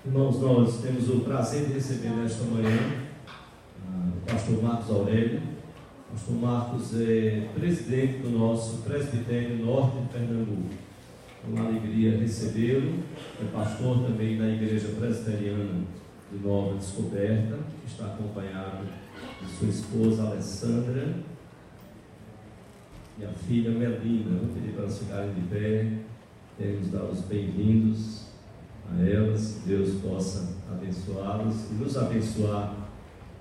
Irmãos, nós temos o prazer de receber nesta manhã o pastor Marcos Aurélio. O pastor Marcos é presidente do nosso presbitério norte de Pernambuco. É uma alegria recebê-lo. É pastor também da Igreja Presbiteriana de Nova Descoberta, que está acompanhado de sua esposa Alessandra e a filha Melina. Vou pedir para elas ficarem de pé. Queremos dar os bem-vindos a elas, que Deus possa abençoá-los e nos abençoar.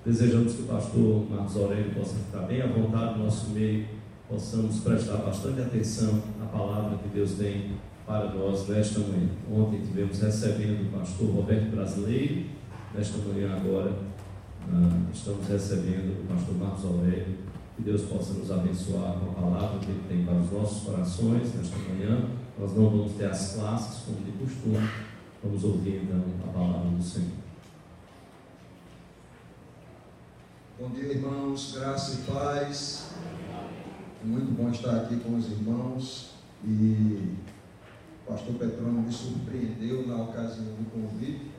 Desejamos que o pastor Marcos Aurélio possa ficar bem à vontade no nosso meio, possamos prestar bastante atenção à palavra que Deus tem para nós nesta manhã. Ontem tivemos recebendo o pastor Roberto Brasileiro, nesta manhã agora estamos recebendo o pastor Marcos Aurélio. Que Deus possa nos abençoar com a palavra que Ele tem para os nossos corações nesta manhã. Nós não vamos ter as classes como de costume. Vamos ouvir então a palavra do Senhor. Bom dia, irmãos, graça e paz. Muito bom estar aqui com os irmãos. E o pastor Petrônio me surpreendeu na ocasião do convite,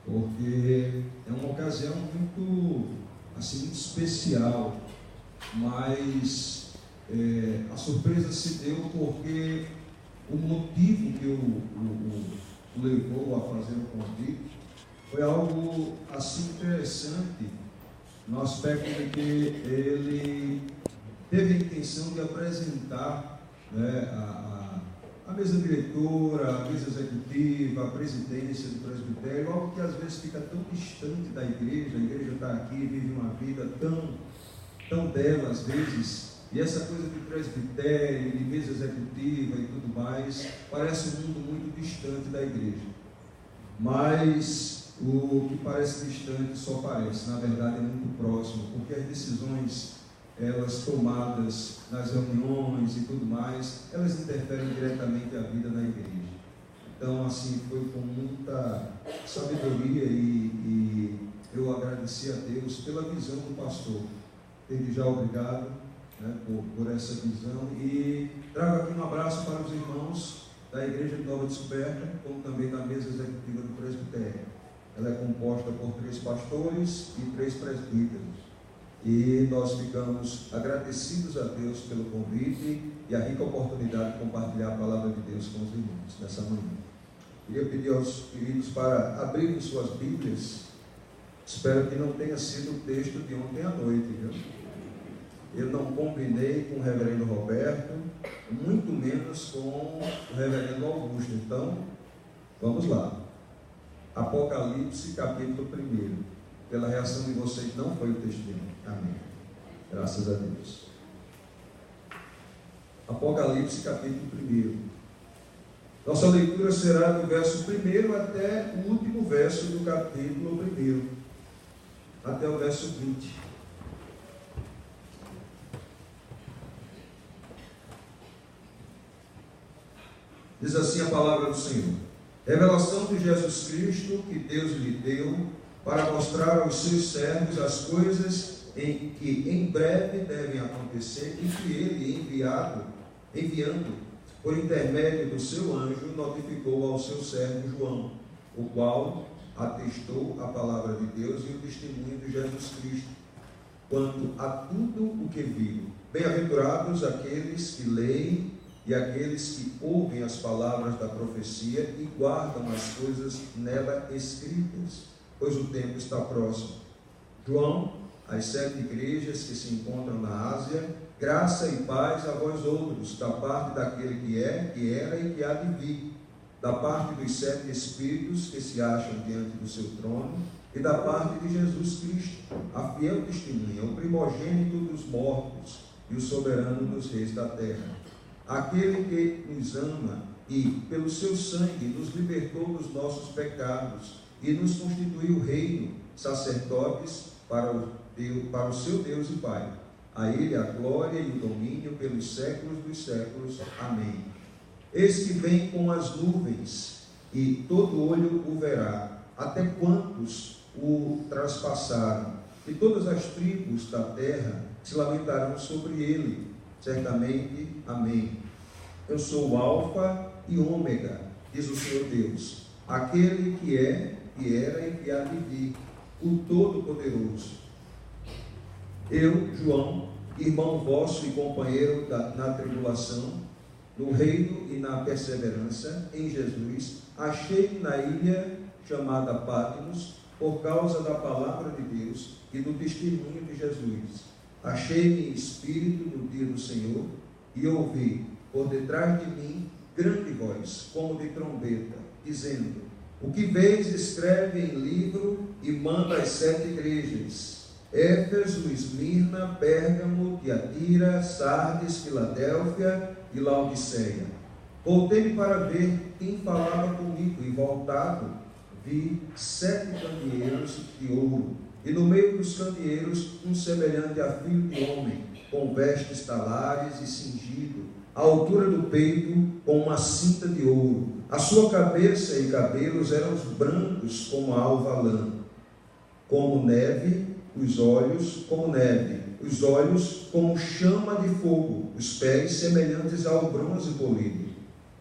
porque é uma ocasião muito muito especial, mas a surpresa se deu porque o motivo que o levou a fazer o convite foi algo assim interessante, no aspecto de que ele teve a intenção de apresentar, né, a mesa diretora, a mesa executiva, a presidência do presbitério, algo que às vezes fica tão distante da igreja. A igreja está aqui, vive uma vida tão bela às vezes, e essa coisa de presbitério, de mesa executiva e tudo mais, parece um mundo muito distante da igreja. Mas o que parece distante só parece, na verdade é muito próximo, porque as decisões, elas tomadas nas reuniões e tudo mais, elas interferem diretamente a vida da igreja. Então, assim, foi com muita sabedoria e eu agradeci a Deus pela visão do pastor. Desde já obrigado, né, por essa visão, e trago aqui um abraço para os irmãos da Igreja de Nova Descoberta, como também da mesa executiva do presbitério. Ela é composta por 3 pastores e 3 presbíteros. E nós ficamos agradecidos a Deus pelo convite e a rica oportunidade de compartilhar a palavra de Deus com os irmãos nessa manhã. Queria pedir aos queridos para abrirem suas Bíblias. Espero que não tenha sido o texto de ontem à noite, viu? Eu não combinei com o reverendo Roberto, muito menos com o reverendo Augusto. Então, vamos lá. Apocalipse, capítulo 1. Pela reação de vocês, não foi o testemunho. Amém. Graças a Deus. Apocalipse, capítulo 1. Nossa leitura será do verso 1 até o último verso do capítulo 1, até o verso 20. Diz assim a palavra do Senhor: revelação de Jesus Cristo que Deus lhe deu para mostrar aos seus servos as coisas que em breve devem acontecer e que ele, enviando por intermédio do seu anjo, notificou ao seu servo João, o qual atestou a palavra de Deus e o testemunho de Jesus Cristo, quanto a tudo o que viu. Bem-aventurados aqueles que leem e aqueles que ouvem as palavras da profecia e guardam as coisas nela escritas, pois o tempo está próximo. João, às 7 igrejas que se encontram na Ásia, graça e paz a vós outros, da parte daquele que é, que era e que há de vir, da parte dos 7 Espíritos que se acham diante do seu trono, e da parte de Jesus Cristo, a fiel testemunha, o primogênito dos mortos e o soberano dos reis da terra. Aquele que nos ama e, pelo seu sangue, nos libertou dos nossos pecados e nos constituiu reino, sacerdotes para o seu Deus e Pai. A Ele a glória e o domínio pelos séculos dos séculos. Amém. Eis que vem com as nuvens, e todo olho o verá, até quantos o traspassaram, e todas as tribos da terra se lamentarão sobre ele. Certamente. Amém. Eu sou o Alfa e Ômega, diz o Senhor Deus, aquele que é, que era e que há de vir, o Todo-Poderoso. Eu, João, irmão vosso e companheiro na tribulação, no reino e na perseverança em Jesus, achei-me na ilha chamada Patmos, por causa da palavra de Deus e do testemunho de Jesus. Achei-me em espírito no dia do Senhor e ouvi, por detrás de mim, grande voz, como de trombeta, dizendo: o que vês, escreve em livro e manda às 7 igrejas: Éfeso, Esmirna, Pérgamo, Tiatira, Sardes, Filadélfia e Laodiceia. Voltei-me para ver quem falava comigo, e voltado vi 7 candeeiros de ouro, e no meio dos candeeiros um semelhante a filho de homem, com vestes talares e cingido, à altura do peito, com uma cinta de ouro. A sua cabeça e cabelos eram brancos como a alva lã, como neve, os olhos como neve, os olhos como chama de fogo, os pés semelhantes ao bronze polido,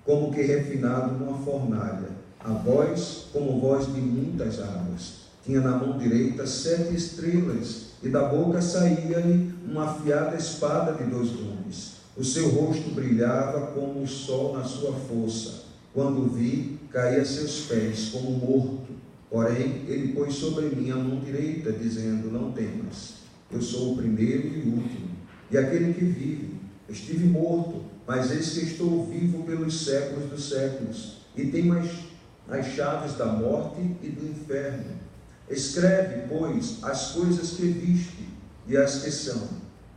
como que refinado numa fornalha, a voz como voz de muitas águas. Tinha na mão direita 7 estrelas, e da boca saía-lhe uma afiada espada de 2 gumes. O seu rosto brilhava como o sol na sua força. Quando o vi, caí a seus pés como morto. Porém, ele pôs sobre mim a mão direita, dizendo: não temas, eu sou o primeiro e o último, e aquele que vive. Estive morto, mas eis que estou vivo pelos séculos dos séculos, e tenho as chaves da morte e do inferno. Escreve, pois, as coisas que viste, e as que são,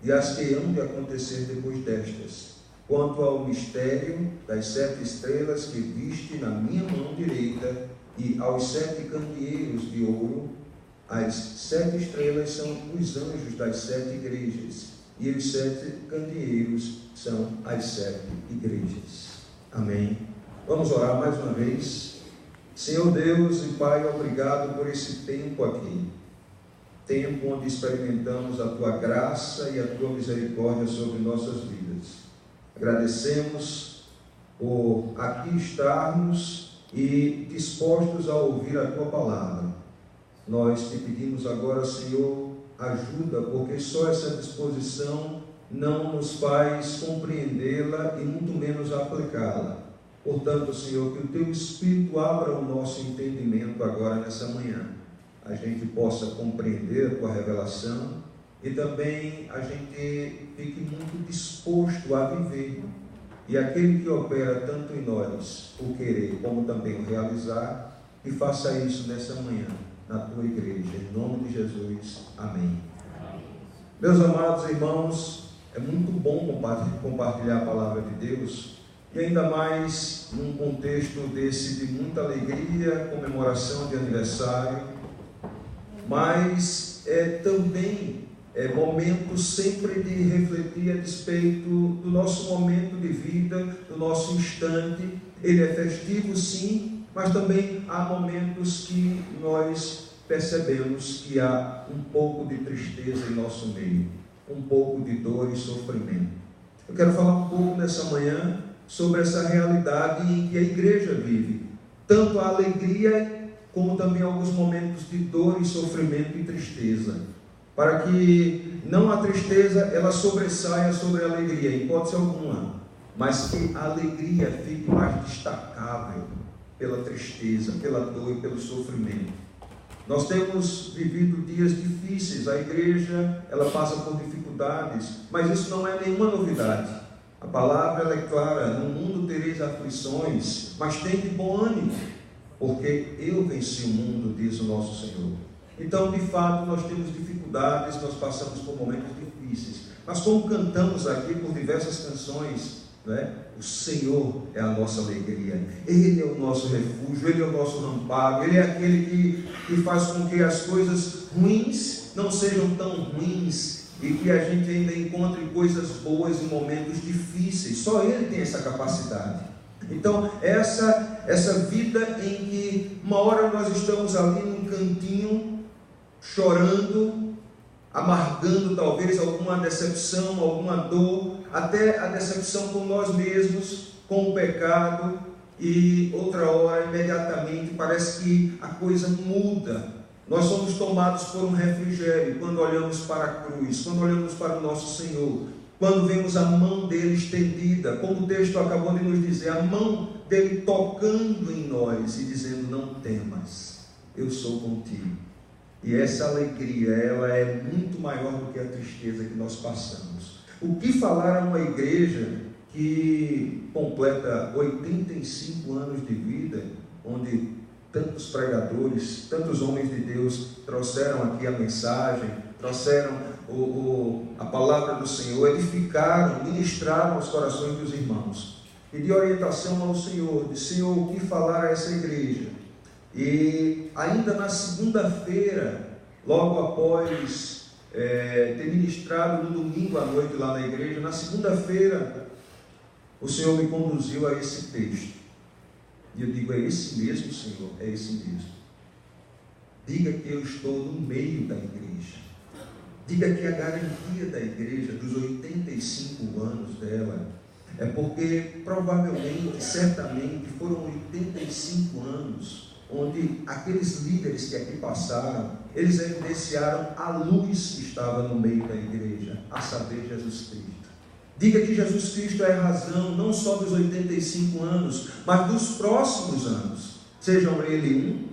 e as que hão de acontecer depois destas. Quanto ao mistério das 7 estrelas que viste na minha mão direita, e aos 7 candeeiros de ouro, as 7 estrelas são os anjos das 7 igrejas, e os 7 candeeiros são as 7 igrejas. Amém. Vamos orar mais uma vez. Senhor Deus e Pai, obrigado por esse tempo aqui, tempo onde experimentamos a Tua graça e a Tua misericórdia sobre nossas vidas. Agradecemos por aqui estarmos e dispostos a ouvir a Tua palavra. Nós te pedimos agora, Senhor, ajuda, porque só essa disposição não nos faz compreendê-la e muito menos aplicá-la. Portanto, Senhor, que o Teu Espírito abra o nosso entendimento agora nessa manhã, a gente possa compreender a Tua revelação e também a gente fique muito disposto a viver. E aquele que opera tanto em nós o querer como também o realizar, que faça isso nessa manhã na Tua igreja, em nome de Jesus. Amém. Meus amados irmãos, é muito bom compartilhar a palavra de Deus, e ainda mais num contexto desse de muita alegria, comemoração de aniversário, mas também momento sempre de refletir a despeito do nosso momento de vida, do nosso instante. Ele é festivo sim, mas também há momentos que nós percebemos que há um pouco de tristeza em nosso meio, um pouco de dor e sofrimento. Eu quero falar um pouco nessa manhã sobre essa realidade em que a igreja vive, tanto a alegria como também alguns momentos de dor e sofrimento e tristeza, para que não a tristeza ela sobressaia sobre a alegria, em hipótese alguma, mas que a alegria fique mais destacável pela tristeza, pela dor e pelo sofrimento. Nós temos vivido dias difíceis, a igreja ela passa por dificuldades, mas isso não é nenhuma novidade. A palavra ela é clara: no mundo tereis aflições, mas tende bom ânimo, porque eu venci o mundo, diz o nosso Senhor. Então, de fato, nós temos dificuldades, nós passamos por momentos difíceis, mas como cantamos aqui por diversas canções, o Senhor é a nossa alegria, Ele é o nosso refúgio, Ele é o nosso amparo, Ele é aquele que faz com que as coisas ruins não sejam tão ruins, e que a gente ainda encontre coisas boas em momentos difíceis. Só Ele tem essa capacidade. Então, essa vida em que uma hora nós estamos ali num cantinho, chorando, amargando talvez alguma decepção, alguma dor, até a decepção com nós mesmos, com o pecado, e outra hora, imediatamente, parece que a coisa muda. Nós somos tomados por um refrigério quando olhamos para a cruz, quando olhamos para o nosso Senhor, quando vemos a mão dele estendida, como o texto acabou de nos dizer, a mão dele tocando em nós e dizendo: não temas, eu sou contigo. E essa alegria, ela é muito maior do que a tristeza que nós passamos. O que falar a uma igreja que completa 85 anos de vida, onde tantos pregadores, tantos homens de Deus trouxeram aqui a mensagem, trouxeram a palavra do Senhor, edificaram, ministraram os corações dos irmãos, e de orientação ao Senhor, de Senhor, o que falar a essa igreja. E ainda na segunda-feira, logo após ter ministrado no domingo à noite lá na igreja, na segunda-feira, o Senhor me conduziu a esse texto. E eu digo: é esse mesmo, Senhor, é esse mesmo. Diga que eu estou no meio da igreja. Diga que a garantia da igreja, dos 85 anos dela, é porque provavelmente, certamente, foram 85 anos onde aqueles líderes que aqui passaram, eles evidenciaram a luz que estava no meio da igreja, a saber, Jesus Cristo. Diga que Jesus Cristo é a razão não só dos 85 anos, mas dos próximos anos. Seja ele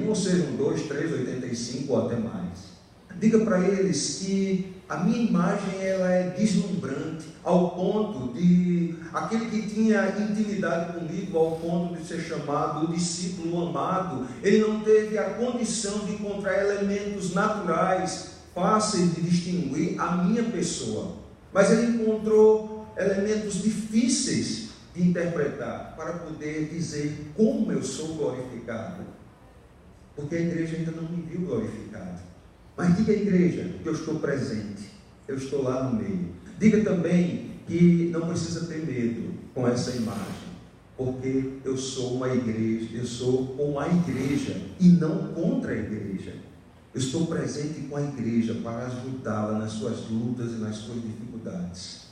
um, ou sejam 2, 3, 85 ou até mais. Diga para eles que a minha imagem, ela é deslumbrante, ao ponto de aquele que tinha intimidade comigo, ao ponto de ser chamado o discípulo amado, ele não teve a condição de encontrar elementos naturais fáceis de distinguir a minha pessoa, mas ele encontrou elementos difíceis de interpretar para poder dizer como eu sou glorificado, porque a igreja ainda não me viu glorificado. Mas diga à igreja que eu estou presente, eu estou lá no meio. Diga também que não precisa ter medo com essa imagem, porque eu sou uma igreja, eu sou com a igreja e não contra a igreja. Eu estou presente com a igreja para ajudá-la nas suas lutas e nas suas dificuldades.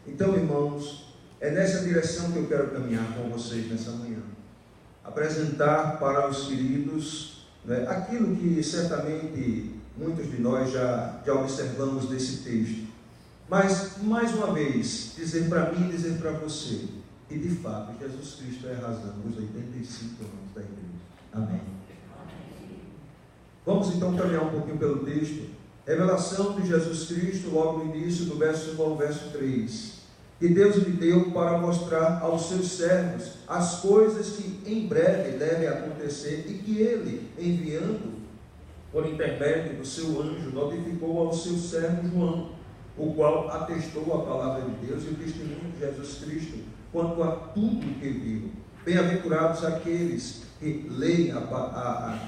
Então, irmãos, é nessa direção que eu quero caminhar com vocês nessa manhã. Apresentar para os queridos, né, aquilo que certamente muitos de nós já observamos desse texto. Mas, mais uma vez, dizer para mim e dizer para você que, de fato, Jesus Cristo é a razão dos 85 anos da igreja. Amém. Vamos então caminhar um pouquinho pelo texto. Revelação de Jesus Cristo, logo no início, do verso 1 ao verso 3. Que Deus lhe deu para mostrar aos seus servos as coisas que em breve devem acontecer e que ele, enviando por intermédio do seu anjo, notificou ao seu servo João, o qual atestou a palavra de Deus e o testemunho de Jesus Cristo quanto a tudo que viu. Bem-aventurados aqueles que leem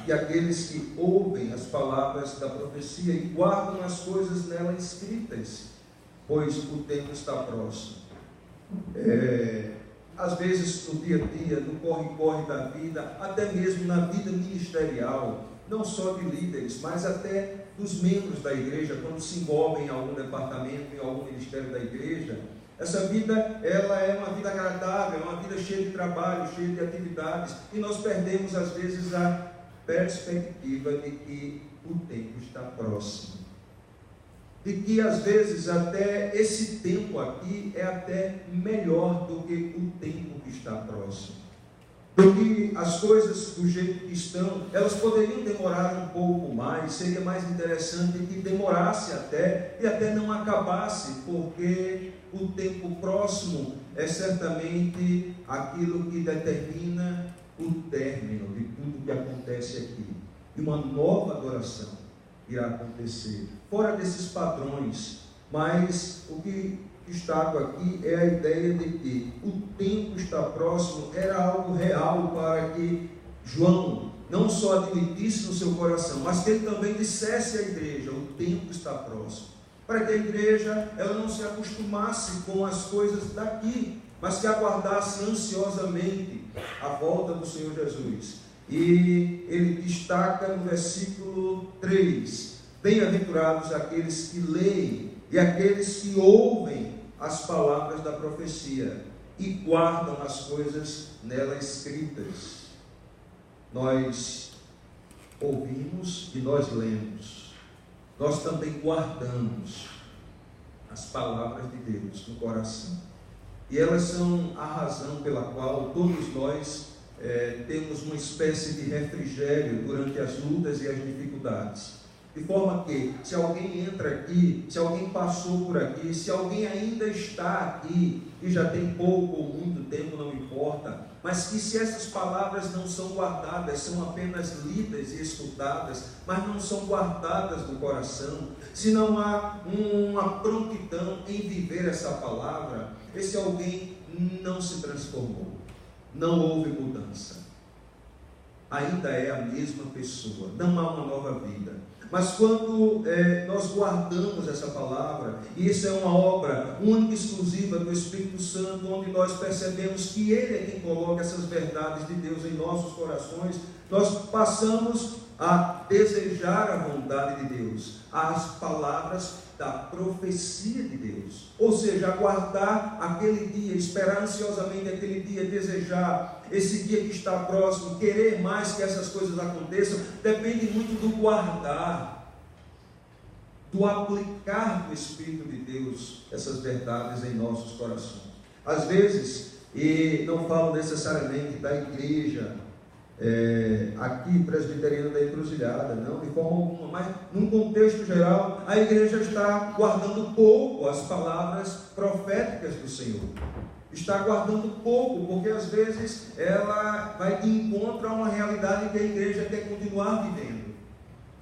e aqueles que ouvem as palavras da profecia e guardam as coisas nela escritas, pois o tempo está próximo. Às vezes no dia a dia, no corre-corre da vida, até mesmo na vida ministerial, não só de líderes, mas até dos membros da igreja, quando se envolvem em algum departamento, em algum ministério da igreja, essa vida, ela é uma vida agradável, é uma vida cheia de trabalho, cheia de atividades, e nós perdemos às vezes a perspectiva de que o tempo está próximo, de que às vezes até esse tempo aqui é até melhor do que o tempo que está próximo. Porque as coisas do jeito que estão, elas poderiam demorar um pouco mais, seria mais interessante que demorasse até, e até não acabasse, porque o tempo próximo é certamente aquilo que determina o término de tudo que acontece aqui. E uma nova adoração irá acontecer, fora desses padrões, mas o que destaco aqui é a ideia de que o tempo está próximo, era algo real para que João não só admitisse no seu coração, mas que ele também dissesse à igreja: o tempo está próximo, para que a igreja ela não se acostumasse com as coisas daqui, mas que aguardasse ansiosamente a volta do Senhor Jesus. E ele destaca no versículo 3, bem-aventurados aqueles que leem e aqueles que ouvem as palavras da profecia. e guardam as coisas nela escritas. Nós ouvimos e nós lemos. Nós também guardamos as palavras de Deus no coração. E elas são a razão pela qual todos nós temos uma espécie de refrigério durante as lutas e as dificuldades. De forma que, se alguém entra aqui, se alguém passou por aqui, se alguém ainda está aqui, e já tem pouco ou muito tempo, não importa, mas que se essas palavras não são guardadas, são apenas lidas e escutadas, mas não são guardadas no coração, se não há uma prontidão em viver essa palavra, esse alguém não se transformou, não houve mudança, ainda é a mesma pessoa, não há uma nova vida. Mas quando nós guardamos essa palavra, e isso é uma obra única e exclusiva do Espírito Santo, onde nós percebemos que Ele é quem coloca essas verdades de Deus em nossos corações, nós passamos a desejar a vontade de Deus, as palavras da profecia de Deus, ou seja, aguardar aquele dia, esperar ansiosamente aquele dia, desejar esse dia que está próximo, querer mais que essas coisas aconteçam, depende muito do guardar, do aplicar do Espírito de Deus essas verdades em nossos corações. Às vezes, e não falo necessariamente da igreja aqui presbiteriana da Encruzilhada, não, de forma alguma, mas num contexto geral, a igreja está guardando pouco as palavras proféticas do Senhor, está guardando pouco, porque às vezes ela vai de encontro a uma realidade que a igreja quer continuar vivendo,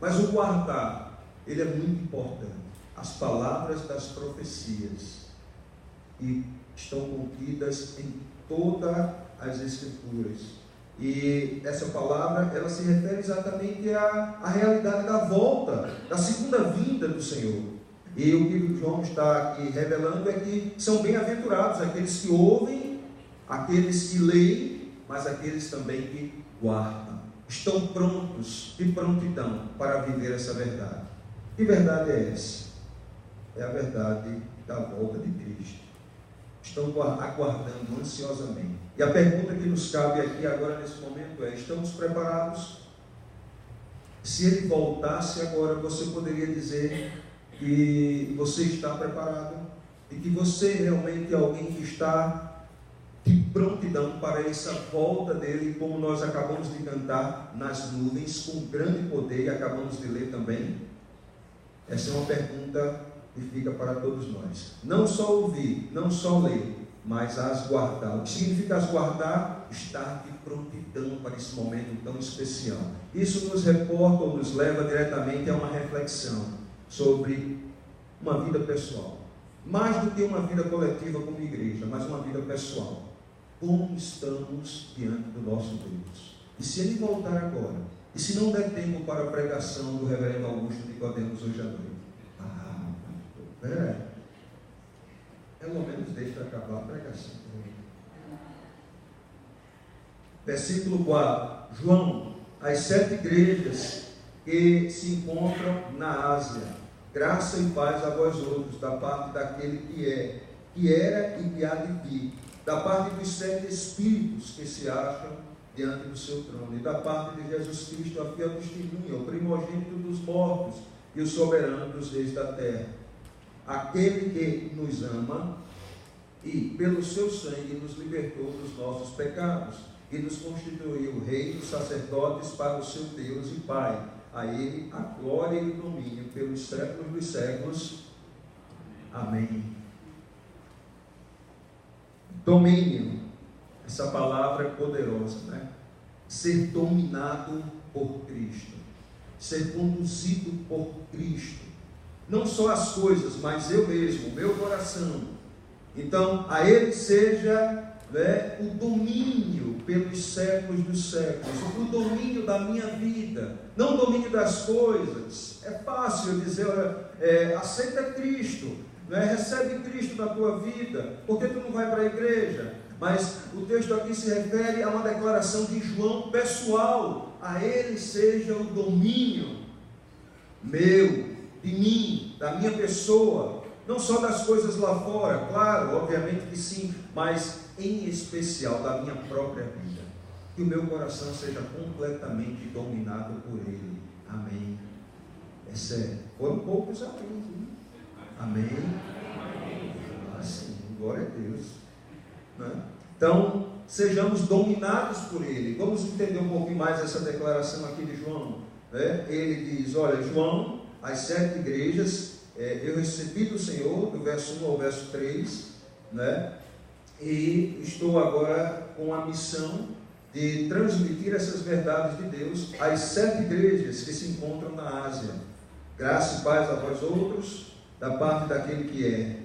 mas o guardar, ele é muito importante. As palavras das profecias e estão contidas em todas as Escrituras. E essa palavra, ela se refere exatamente à realidade da volta, da segunda vinda do Senhor. E o que João está aqui revelando é que são bem-aventurados aqueles que ouvem, aqueles que leem, mas aqueles também que guardam. Estão prontos, de prontidão, para viver essa verdade. Que verdade é essa? É a verdade da volta de Cristo. Estão aguardando ansiosamente. E a pergunta que nos cabe aqui agora nesse momento é: estamos preparados? Se Ele voltasse agora, você poderia dizer que você está preparado? E que você realmente é alguém que está de prontidão para essa volta dele, como nós acabamos de cantar, nas nuvens, com grande poder, e acabamos de ler também? Essa é uma pergunta que fica para todos nós. Não só ouvir, não só ler, mas as guardar. O que significa as guardar? Estar de prontidão para esse momento tão especial. Isso nos reporta ou nos leva diretamente a uma reflexão sobre uma vida pessoal. Mais do que uma vida coletiva como igreja, mas uma vida pessoal. Como estamos diante do nosso Deus? E se Ele voltar agora? E se não der tempo para a pregação do reverendo Augusto Nicodemos hoje à noite? Pelo menos deixa acabar a pregação. Versículo 4. João, as 7 igrejas que se encontram na Ásia, graça e paz a vós outros, da parte daquele que era e que há de vir, da parte dos 7 Espíritos que se acham diante do seu trono, e da parte de Jesus Cristo, a fiel testemunha, o primogênito dos mortos e o soberano dos reis da terra, aquele que nos ama e pelo seu sangue nos libertou dos nossos pecados e nos constituiu reis e sacerdotes para o seu Deus e Pai. A Ele a glória e o domínio pelos séculos dos séculos. Amém. Domínio, essa palavra é poderosa, né? Ser dominado por Cristo, ser conduzido por Cristo. Não só as coisas, mas eu mesmo, o meu coração. Então, a Ele seja o domínio pelos séculos dos séculos, o domínio da minha vida, não o domínio das coisas. É fácil dizer, aceita Cristo, recebe Cristo na tua vida, porque tu não vai para a igreja. Mas o texto aqui se refere a uma declaração de João pessoal: a Ele seja o domínio meu, de mim, da minha pessoa, não só das coisas lá fora, claro, obviamente que sim, mas em especial da minha própria vida, que o meu coração seja completamente dominado por Ele. Amém. É sério. Foram poucos amém. Amém. Assim, glória a Deus. Né? Então, sejamos dominados por Ele. Vamos entender um pouquinho mais essa declaração aqui de João. Né? Ele diz, olha, João, as 7 igrejas, eu recebi do Senhor, do verso 1 ao verso 3, né? E estou agora com a missão de transmitir essas verdades de Deus às 7 igrejas que se encontram na Ásia. Graça e paz a vós outros, da parte daquele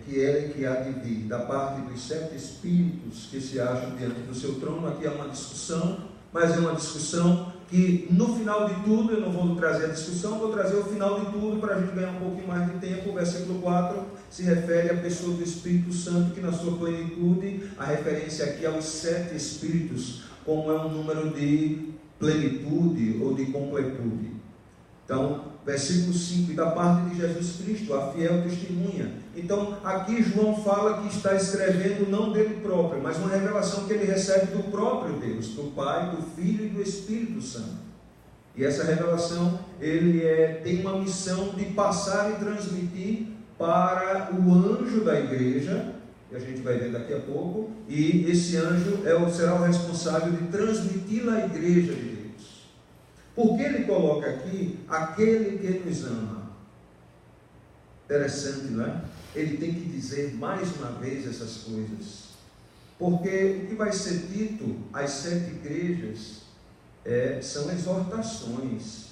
que era e que há de vir, da parte dos 7 espíritos que se acham diante do seu trono. Aqui há uma discussão, mas é uma discussão que no final de tudo, eu não vou trazer a discussão, vou trazer o final de tudo para a gente ganhar um pouquinho mais de tempo. O versículo 4 se refere à pessoa do Espírito Santo, que na sua plenitude, a referência aqui aos 7 espíritos, como é um número de plenitude ou de completude. Então, versículo 5, e da parte de Jesus Cristo, a fiel testemunha. Então, aqui João fala que está escrevendo não dele próprio, mas uma revelação que ele recebe do próprio Deus, do Pai, do Filho e do Espírito Santo. E essa revelação, ele tem uma missão de passar e transmitir para o anjo da igreja, que a gente vai ver daqui a pouco, e esse anjo será o responsável de transmitir à igreja de Deus. Porque ele coloca aqui aquele que nos ama. Interessante, não é? Ele tem que dizer mais uma vez essas coisas. Porque o que vai ser dito às 7 igrejas são exortações.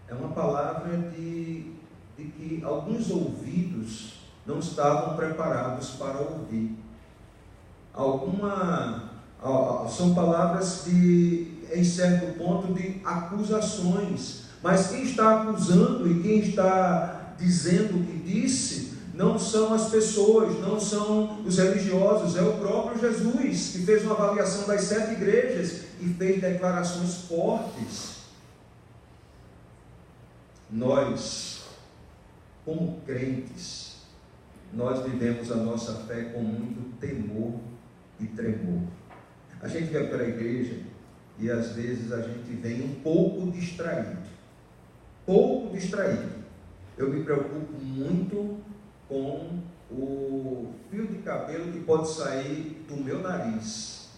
É uma palavra de que alguns ouvidos não estavam preparados para ouvir. São palavras em certo ponto, de acusações, mas quem está acusando e quem está dizendo o que disse, não são as pessoas, não são os religiosos, é o próprio Jesus, que fez uma avaliação das 7 igrejas e fez declarações fortes. Nós, como crentes, nós vivemos a nossa fé com muito temor e tremor. A gente vai para a igreja e às vezes a gente vem um pouco distraído. Eu me preocupo muito com o fio de cabelo que pode sair do meu nariz.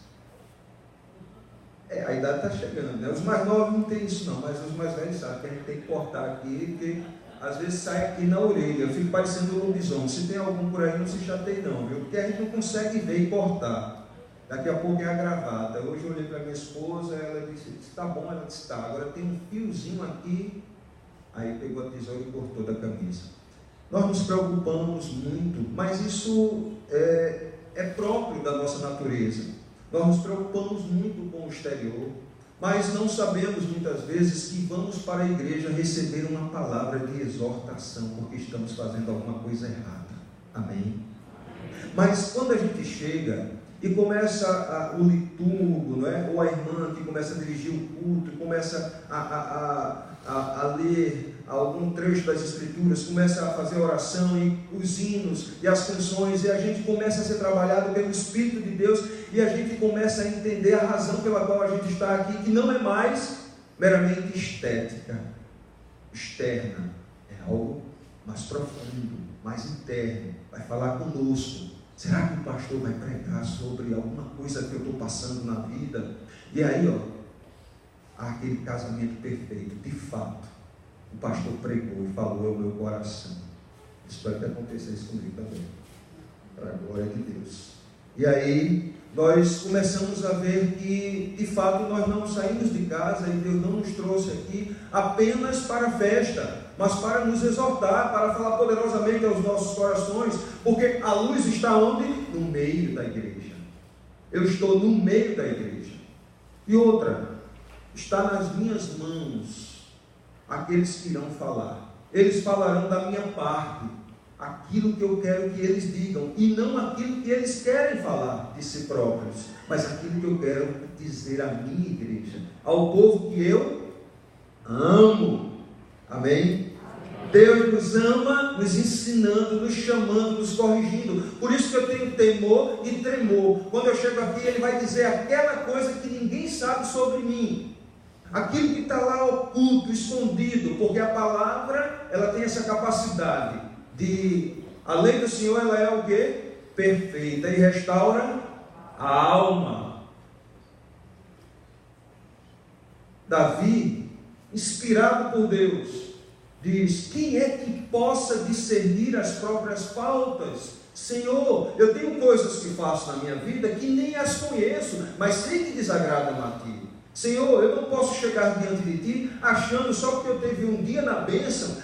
A idade está chegando, né? Os mais novos não tem isso não, mas os mais velhos sabem que a gente tem que cortar aqui, porque às vezes sai aqui na orelha, eu fico parecendo um lobisomem. Se tem algum por aí, não se chateie não, viu? Porque a gente não consegue ver e cortar. Daqui a pouco é a gravata. Hoje eu olhei para minha esposa, ela disse, está bom, ela disse, está. Agora tem um fiozinho aqui, aí pegou a tesoura e cortou da camisa. Nós nos preocupamos muito, mas isso é próprio da nossa natureza. Nós nos preocupamos muito com o exterior, mas não sabemos muitas vezes que vamos para a igreja receber uma palavra de exortação, porque estamos fazendo alguma coisa errada. Amém? Mas quando a gente chega e começa o liturgo, não é? Ou a irmã que começa a dirigir o culto, começa a ler algum trecho das Escrituras, começa a fazer a oração e os hinos e as canções, e a gente começa a ser trabalhado pelo Espírito de Deus, e a gente começa a entender a razão pela qual a gente está aqui, que não é mais meramente estética, externa, é algo mais profundo, mais interno, vai falar conosco. Será que o pastor vai pregar sobre alguma coisa que eu estou passando na vida? E aí, há aquele casamento perfeito. De fato, o pastor pregou e falou ao meu coração. Espero que aconteça isso comigo também, para a glória de Deus. E aí, nós começamos a ver que, de fato, nós não saímos de casa e Deus não nos trouxe aqui apenas para a festa, mas para nos exortar, para falar poderosamente aos nossos corações, porque a luz está onde? No meio da igreja. Eu estou no meio da igreja. E outra, está nas minhas mãos aqueles que irão falar. Eles falarão da minha parte, aquilo que eu quero que eles digam, e não aquilo que eles querem falar de si próprios, mas aquilo que eu quero dizer à minha igreja, ao povo que eu amo. Amém? Deus nos ama, nos ensinando, nos chamando, nos corrigindo. Por isso que eu tenho temor e tremor. Quando eu chego aqui, Ele vai dizer aquela coisa que ninguém sabe sobre mim. Aquilo que está lá oculto, escondido. Porque a palavra, ela tem essa capacidade de... A lei do Senhor, ela é o quê? Perfeita. E restaura a alma. Davi, inspirado por Deus, diz: quem é que possa discernir as próprias faltas? Senhor, eu tenho coisas que faço na minha vida que nem as conheço, mas sei que desagradam a Ti. Senhor, eu não posso chegar diante de Ti achando só porque eu teve um dia na bênção,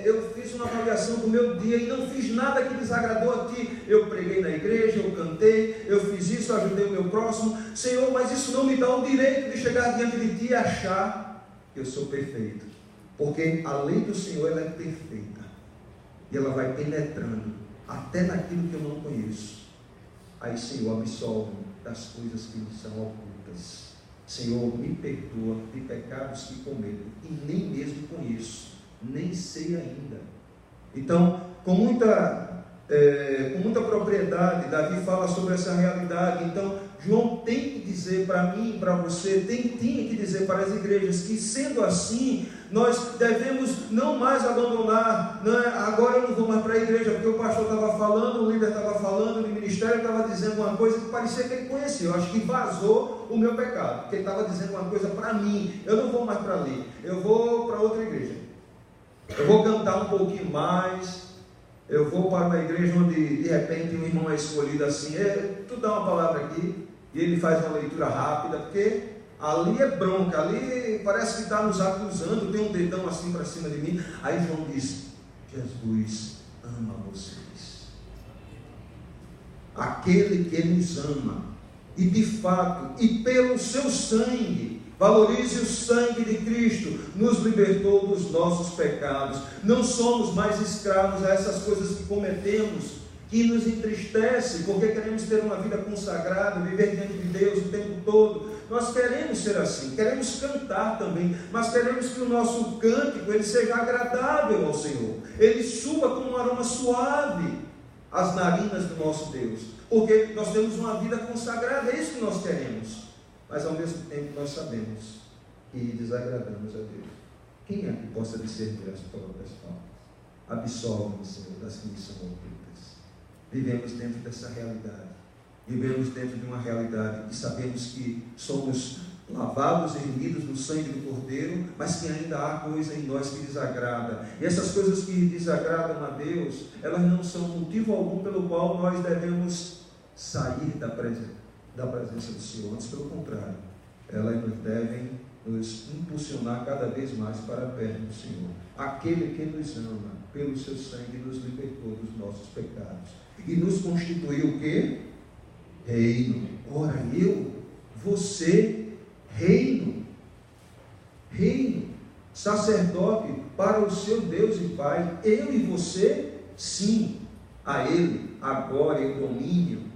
eu fiz uma avaliação do meu dia e não fiz nada que desagradou a Ti. Eu preguei na igreja, eu cantei, eu fiz isso, eu ajudei o meu próximo. Senhor, mas isso não me dá o direito de chegar diante de Ti e achar que eu sou perfeito. Porque a lei do Senhor, ela é perfeita. E ela vai penetrando até naquilo que eu não conheço. Aí, Senhor, absolve-me das coisas que me são ocultas. Senhor, me perdoa de pecados que cometo e nem mesmo conheço, nem sei ainda. Então, com muita propriedade, Davi fala sobre essa realidade. Então, João tem que dizer para mim e para você, tinha que dizer para as igrejas que, sendo assim, nós devemos não mais abandonar, agora eu não vou mais para a igreja, porque o pastor estava falando, o líder estava falando, o ministério estava dizendo uma coisa que parecia que ele conhecia. Eu acho que vazou o meu pecado, porque ele estava dizendo uma coisa para mim. Eu não vou mais para ali, eu vou para outra igreja, eu vou cantar um pouquinho mais, eu vou para uma igreja onde de repente um irmão é escolhido assim, tu dá uma palavra aqui, e ele faz uma leitura rápida, porque ali é bronca, ali parece que está nos acusando, tem um dedão assim para cima de mim. Aí João diz: Jesus ama vocês, aquele que nos ama, e de fato, e pelo seu sangue, valorize o sangue de Cristo, nos libertou dos nossos pecados. Não somos mais escravos a essas coisas que cometemos, que nos entristece, porque queremos ter uma vida consagrada, viver diante de Deus o tempo todo. Nós queremos ser assim, queremos cantar também, mas queremos que o nosso cântico ele seja agradável ao Senhor, ele suba como um aroma suave às narinas do nosso Deus, porque nós temos uma vida consagrada, é isso que nós queremos, mas ao mesmo tempo nós sabemos que desagradamos a Deus. Quem é que possa discernir as próprias faltas? Absolve-me, Senhor, das que me são ocultas. Vivemos dentro dessa realidade, vivemos dentro de uma realidade que sabemos que somos lavados e remidos no sangue do Cordeiro, mas que ainda há coisa em nós que desagrada, e essas coisas que desagradam a Deus, elas não são motivo algum pelo qual nós devemos sair da presença do Senhor, antes pelo contrário, elas nos devem nos impulsionar cada vez mais para perto do Senhor. Aquele que nos ama, pelo seu sangue, nos libertou dos nossos pecados e nos constituiu o quê? Reino. Ora, você, reino, sacerdote para o seu Deus e Pai. Eu e você, sim, a Ele a glória e o domínio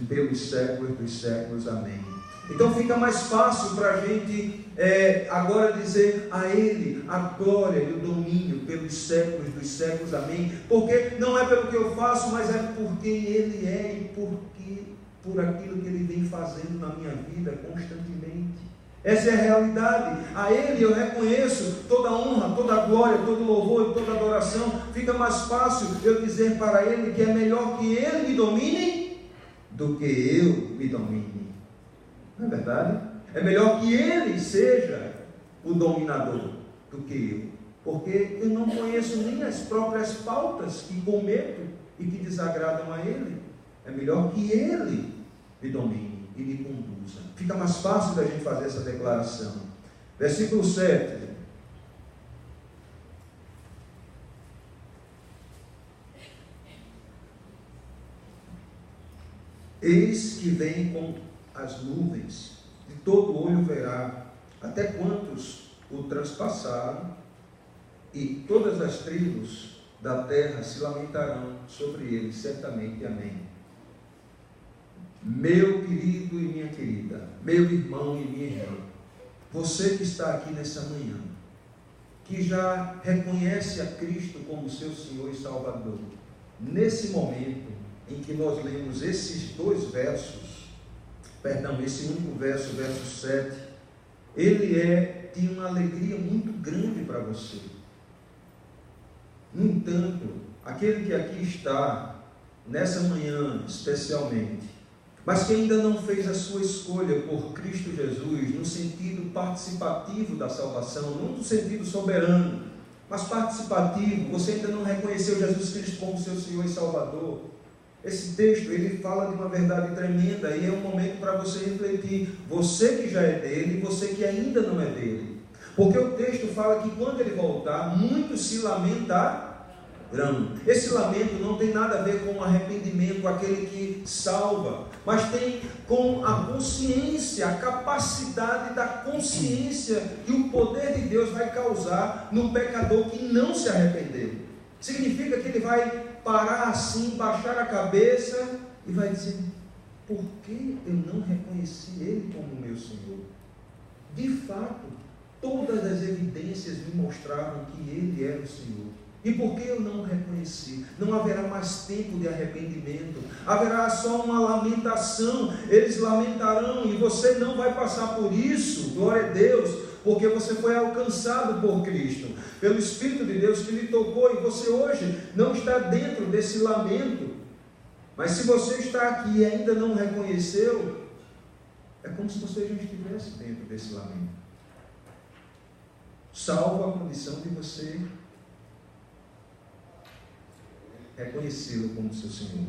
pelos séculos dos séculos. Amém. Então fica mais fácil para a gente agora dizer a Ele a glória e o domínio pelos séculos dos séculos. Amém. Porque não é pelo que eu faço, mas é porque Ele é e por aquilo que Ele vem fazendo na minha vida constantemente. Essa é a realidade. A Ele eu reconheço toda a honra, toda a glória, todo o louvor e toda a adoração. Fica mais fácil eu dizer para Ele que é melhor que Ele me domine do que eu me domine. Não é verdade? É melhor que Ele seja o dominador do que eu, porque eu não conheço nem as próprias faltas que cometo e que desagradam a Ele. É melhor que Ele me domine e me conduza. Fica mais fácil da gente fazer essa declaração. Versículo 7. Eis que vem com as nuvens, e todo olho verá, até quantos o transpassaram, e todas as tribos da terra se lamentarão sobre ele, certamente. Amém. Meu querido e minha querida, meu irmão e minha irmã, você que está aqui nessa manhã, que já reconhece a Cristo como seu Senhor e Salvador, nesse momento em que nós lemos esses dois versos, esse único verso, verso 7, ele é de uma alegria muito grande para você. No entanto, aquele que aqui está, nessa manhã especialmente, mas que ainda não fez a sua escolha por Cristo Jesus, no sentido participativo da salvação, não no sentido soberano, mas participativo, você ainda não reconheceu Jesus Cristo como seu Senhor e Salvador. Esse texto, ele fala de uma verdade tremenda, e é um momento para você refletir, você que já é dele, e você que ainda não é dele. Porque o texto fala que quando ele voltar, muitos se lamentarão. Esse lamento não tem nada a ver com o arrependimento, aquele que salva, mas tem com a consciência, a capacidade da consciência que o poder de Deus vai causar no pecador que não se arrependeu. Significa que ele vai parar assim, baixar a cabeça e vai dizer: por que eu não reconheci Ele como meu Senhor? De fato, todas as evidências me mostravam que Ele era o Senhor. E por que eu não o reconheci? Não haverá mais tempo de arrependimento, haverá só uma lamentação. Eles lamentarão e você não vai passar por isso, glória a Deus, porque você foi alcançado por Cristo, pelo Espírito de Deus que lhe tocou, e você hoje não está dentro desse lamento. Mas se você está aqui e ainda não reconheceu, é como se você já estivesse dentro desse lamento, salvo a condição de você reconhecê-lo como seu Senhor.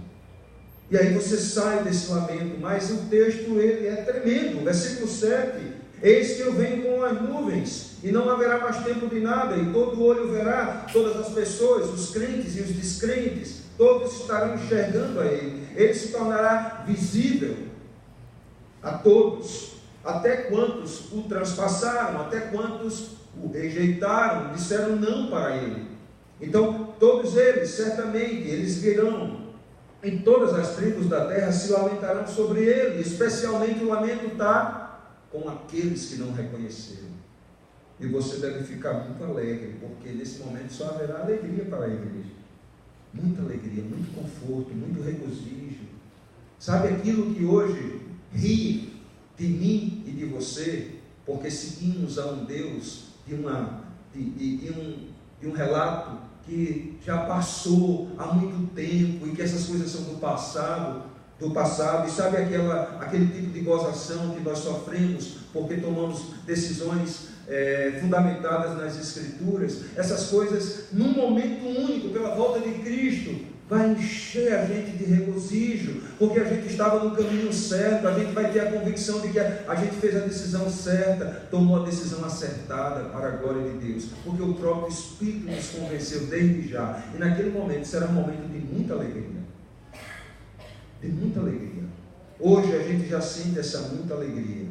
E aí você sai desse lamento, mas o texto ele é tremendo. Versículo 7: eis que eu venho com as nuvens, e não haverá mais tempo de nada, e todo olho verá, todas as pessoas, os crentes e os descrentes, todos estarão enxergando a Ele. Ele se tornará visível a todos, até quantos o transpassaram, até quantos o rejeitaram, disseram não para Ele. Então, todos eles, certamente, eles virão, em todas as tribos da terra se lamentarão sobre Ele. Especialmente o lamento está com aqueles que não reconheceram. E você deve ficar muito alegre, porque nesse momento só haverá alegria para a igreja. Muita alegria, muito conforto, muito regozijo. Sabe aquilo que hoje ri de mim e de você, porque seguimos a um Deus de um relato que já passou há muito tempo, e que essas coisas são do passado, e sabe aquele tipo de gozação que nós sofremos, porque tomamos decisões fundamentadas nas Escrituras. Essas coisas, num momento único, pela volta de Cristo, vai encher a gente de regozijo, porque a gente estava no caminho certo, a gente vai ter a convicção de que a gente fez a decisão certa, tomou a decisão acertada para a glória de Deus, porque o próprio Espírito nos convenceu desde já, e naquele momento será um momento de muita alegria, de muita alegria. Hoje a gente já sente essa muita alegria,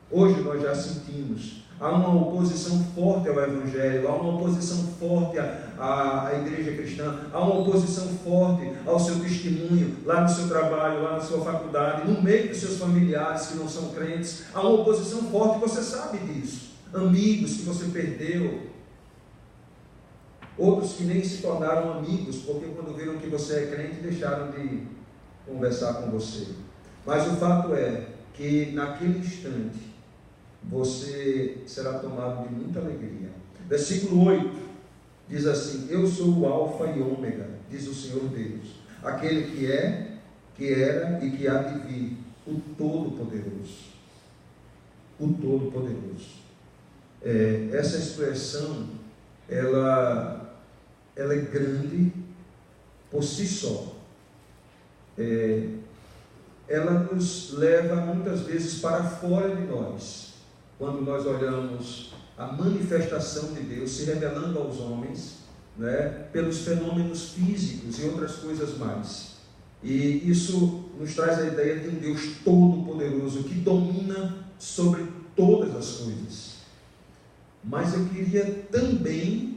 hoje nós já sentimos. Há uma oposição forte ao Evangelho, há uma oposição forte à igreja cristã, há uma oposição forte ao seu testemunho, lá no seu trabalho, lá na sua faculdade, no meio dos seus familiares que não são crentes. Há uma oposição forte, você sabe disso. Amigos que você perdeu, outros que nem se tornaram amigos, porque quando viram que você é crente, deixaram de conversar com você. Mas o fato é que naquele instante, você será tomado de muita alegria. Versículo 8 diz assim: eu sou o Alfa e Ômega, diz o Senhor Deus, aquele que é, que era e que há de vir, o Todo-Poderoso. O Todo-Poderoso. Essa expressão, ela é grande por si só. Ela nos leva muitas vezes para fora de nós. Quando nós olhamos a manifestação de Deus se revelando aos homens, né, pelos fenômenos físicos e outras coisas mais. E isso nos traz a ideia de um Deus todo-poderoso que domina sobre todas as coisas. Mas eu queria também,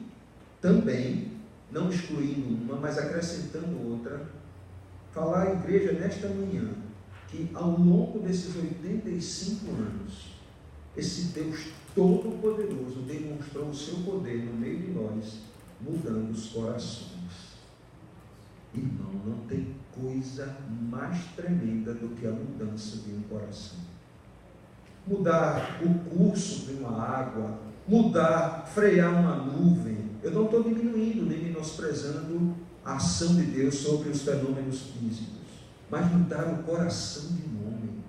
não excluindo uma, mas acrescentando outra, falar à igreja nesta manhã que ao longo desses 85 anos, esse Deus Todo-Poderoso demonstrou o seu poder no meio de nós, mudando os corações. Irmão, não tem coisa mais tremenda do que a mudança de um coração. Mudar o curso de uma água, frear uma nuvem. Eu não estou diminuindo nem menosprezando a ação de Deus sobre os fenômenos físicos, mas mudar o coração de um homem,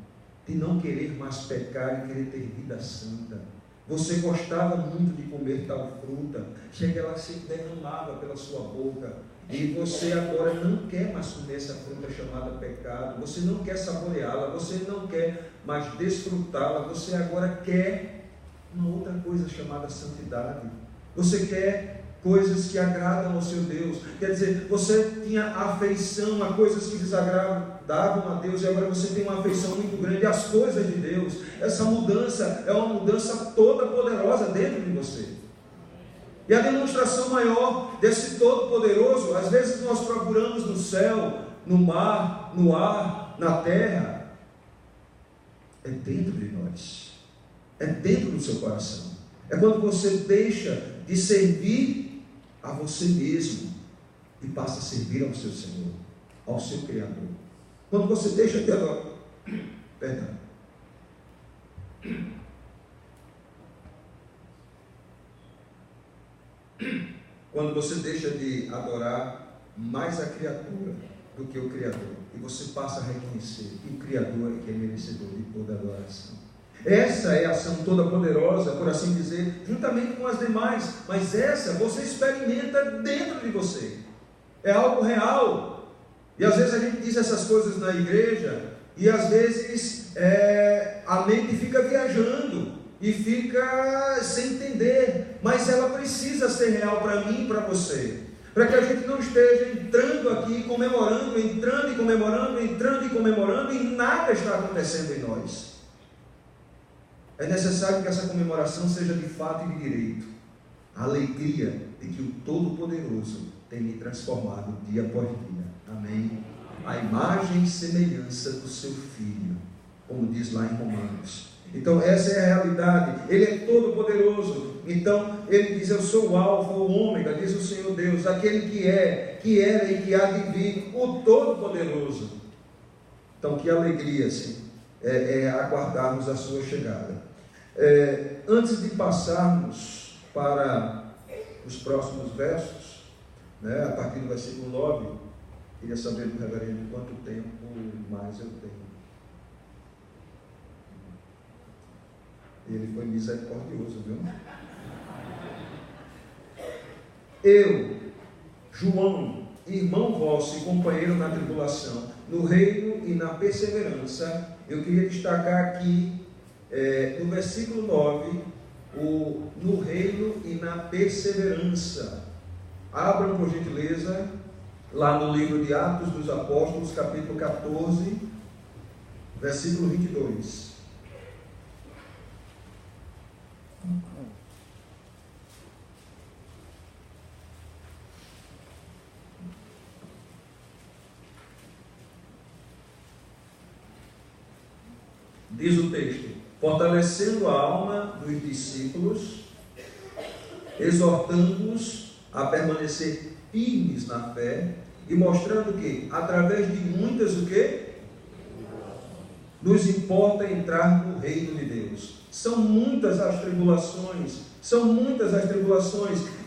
de não querer mais pecar e querer ter vida santa. Você gostava muito de comer tal fruta, chega ela se derramava pela sua boca, e você agora não quer mais comer essa fruta chamada pecado, você não quer saboreá-la, você não quer mais desfrutá-la, você agora quer uma outra coisa chamada santidade. Você quer coisas que agradam ao seu Deus. Quer dizer, você tinha afeição a coisas que desagradavam a Deus, e agora você tem uma afeição muito grande às coisas de Deus. Essa mudança é uma mudança toda poderosa dentro de você. E a demonstração maior desse Todo-Poderoso, às vezes nós procuramos no céu, no mar, no ar, na terra, é dentro de nós, é dentro do seu coração. É quando você deixa de servir a você mesmo e passa a servir ao seu Senhor, ao seu Criador. Quando você deixa de adorar, quando você deixa de adorar mais a criatura do que o Criador, e você passa a reconhecer que o Criador é que é merecedor de toda adoração. Essa é a ação toda poderosa, por assim dizer, juntamente com as demais, mas essa você experimenta dentro de você, é algo real. E às vezes a gente diz essas coisas na igreja, e às vezes a mente fica viajando, e fica sem entender, mas ela precisa ser real para mim e para você, para que a gente não esteja entrando aqui, comemorando, entrando e comemorando, entrando e comemorando, e nada está acontecendo em nós. É necessário que essa comemoração seja de fato e de direito, a alegria de que o Todo-Poderoso tem me transformado dia após dia, amém? A imagem e semelhança do seu Filho, como diz lá em Romanos. Então essa é a realidade. Ele é todo poderoso. Então ele diz: eu sou o alfa, o ômega, diz o Senhor Deus, aquele que é, que era e que há de vir, o todo poderoso. Então que alegria assim, aguardarmos a sua chegada. Antes de passarmos para os próximos versos, né, a partir do versículo 9, queria saber do reverendo quanto tempo mais eu tenho. Ele foi misericordioso, viu? Eu, João, irmão vosso e companheiro na tribulação, no reino e na perseverança, eu queria destacar aqui, no versículo 9, no reino e na perseverança. Abram, por gentileza, lá no livro de Atos dos Apóstolos, capítulo 14, versículo 22. Diz o texto: fortalecendo a alma dos discípulos, exortando-os a permanecer firmes na fé, e mostrando que, através de muitas, o que? Nos importa entrar no reino de Deus. São muitas as tribulações,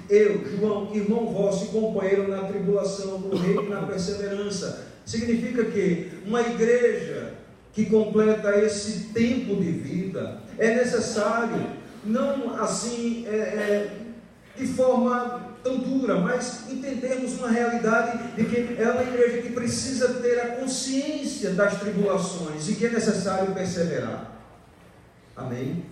Eu, João, irmão vosso e companheiro na tribulação, no reino e na perseverança. Significa que uma igreja que completa esse tempo de vida, é necessário, não assim, de forma tão dura, mas entendermos uma realidade de que é uma igreja que precisa ter a consciência das tribulações e que é necessário perseverar. Amém?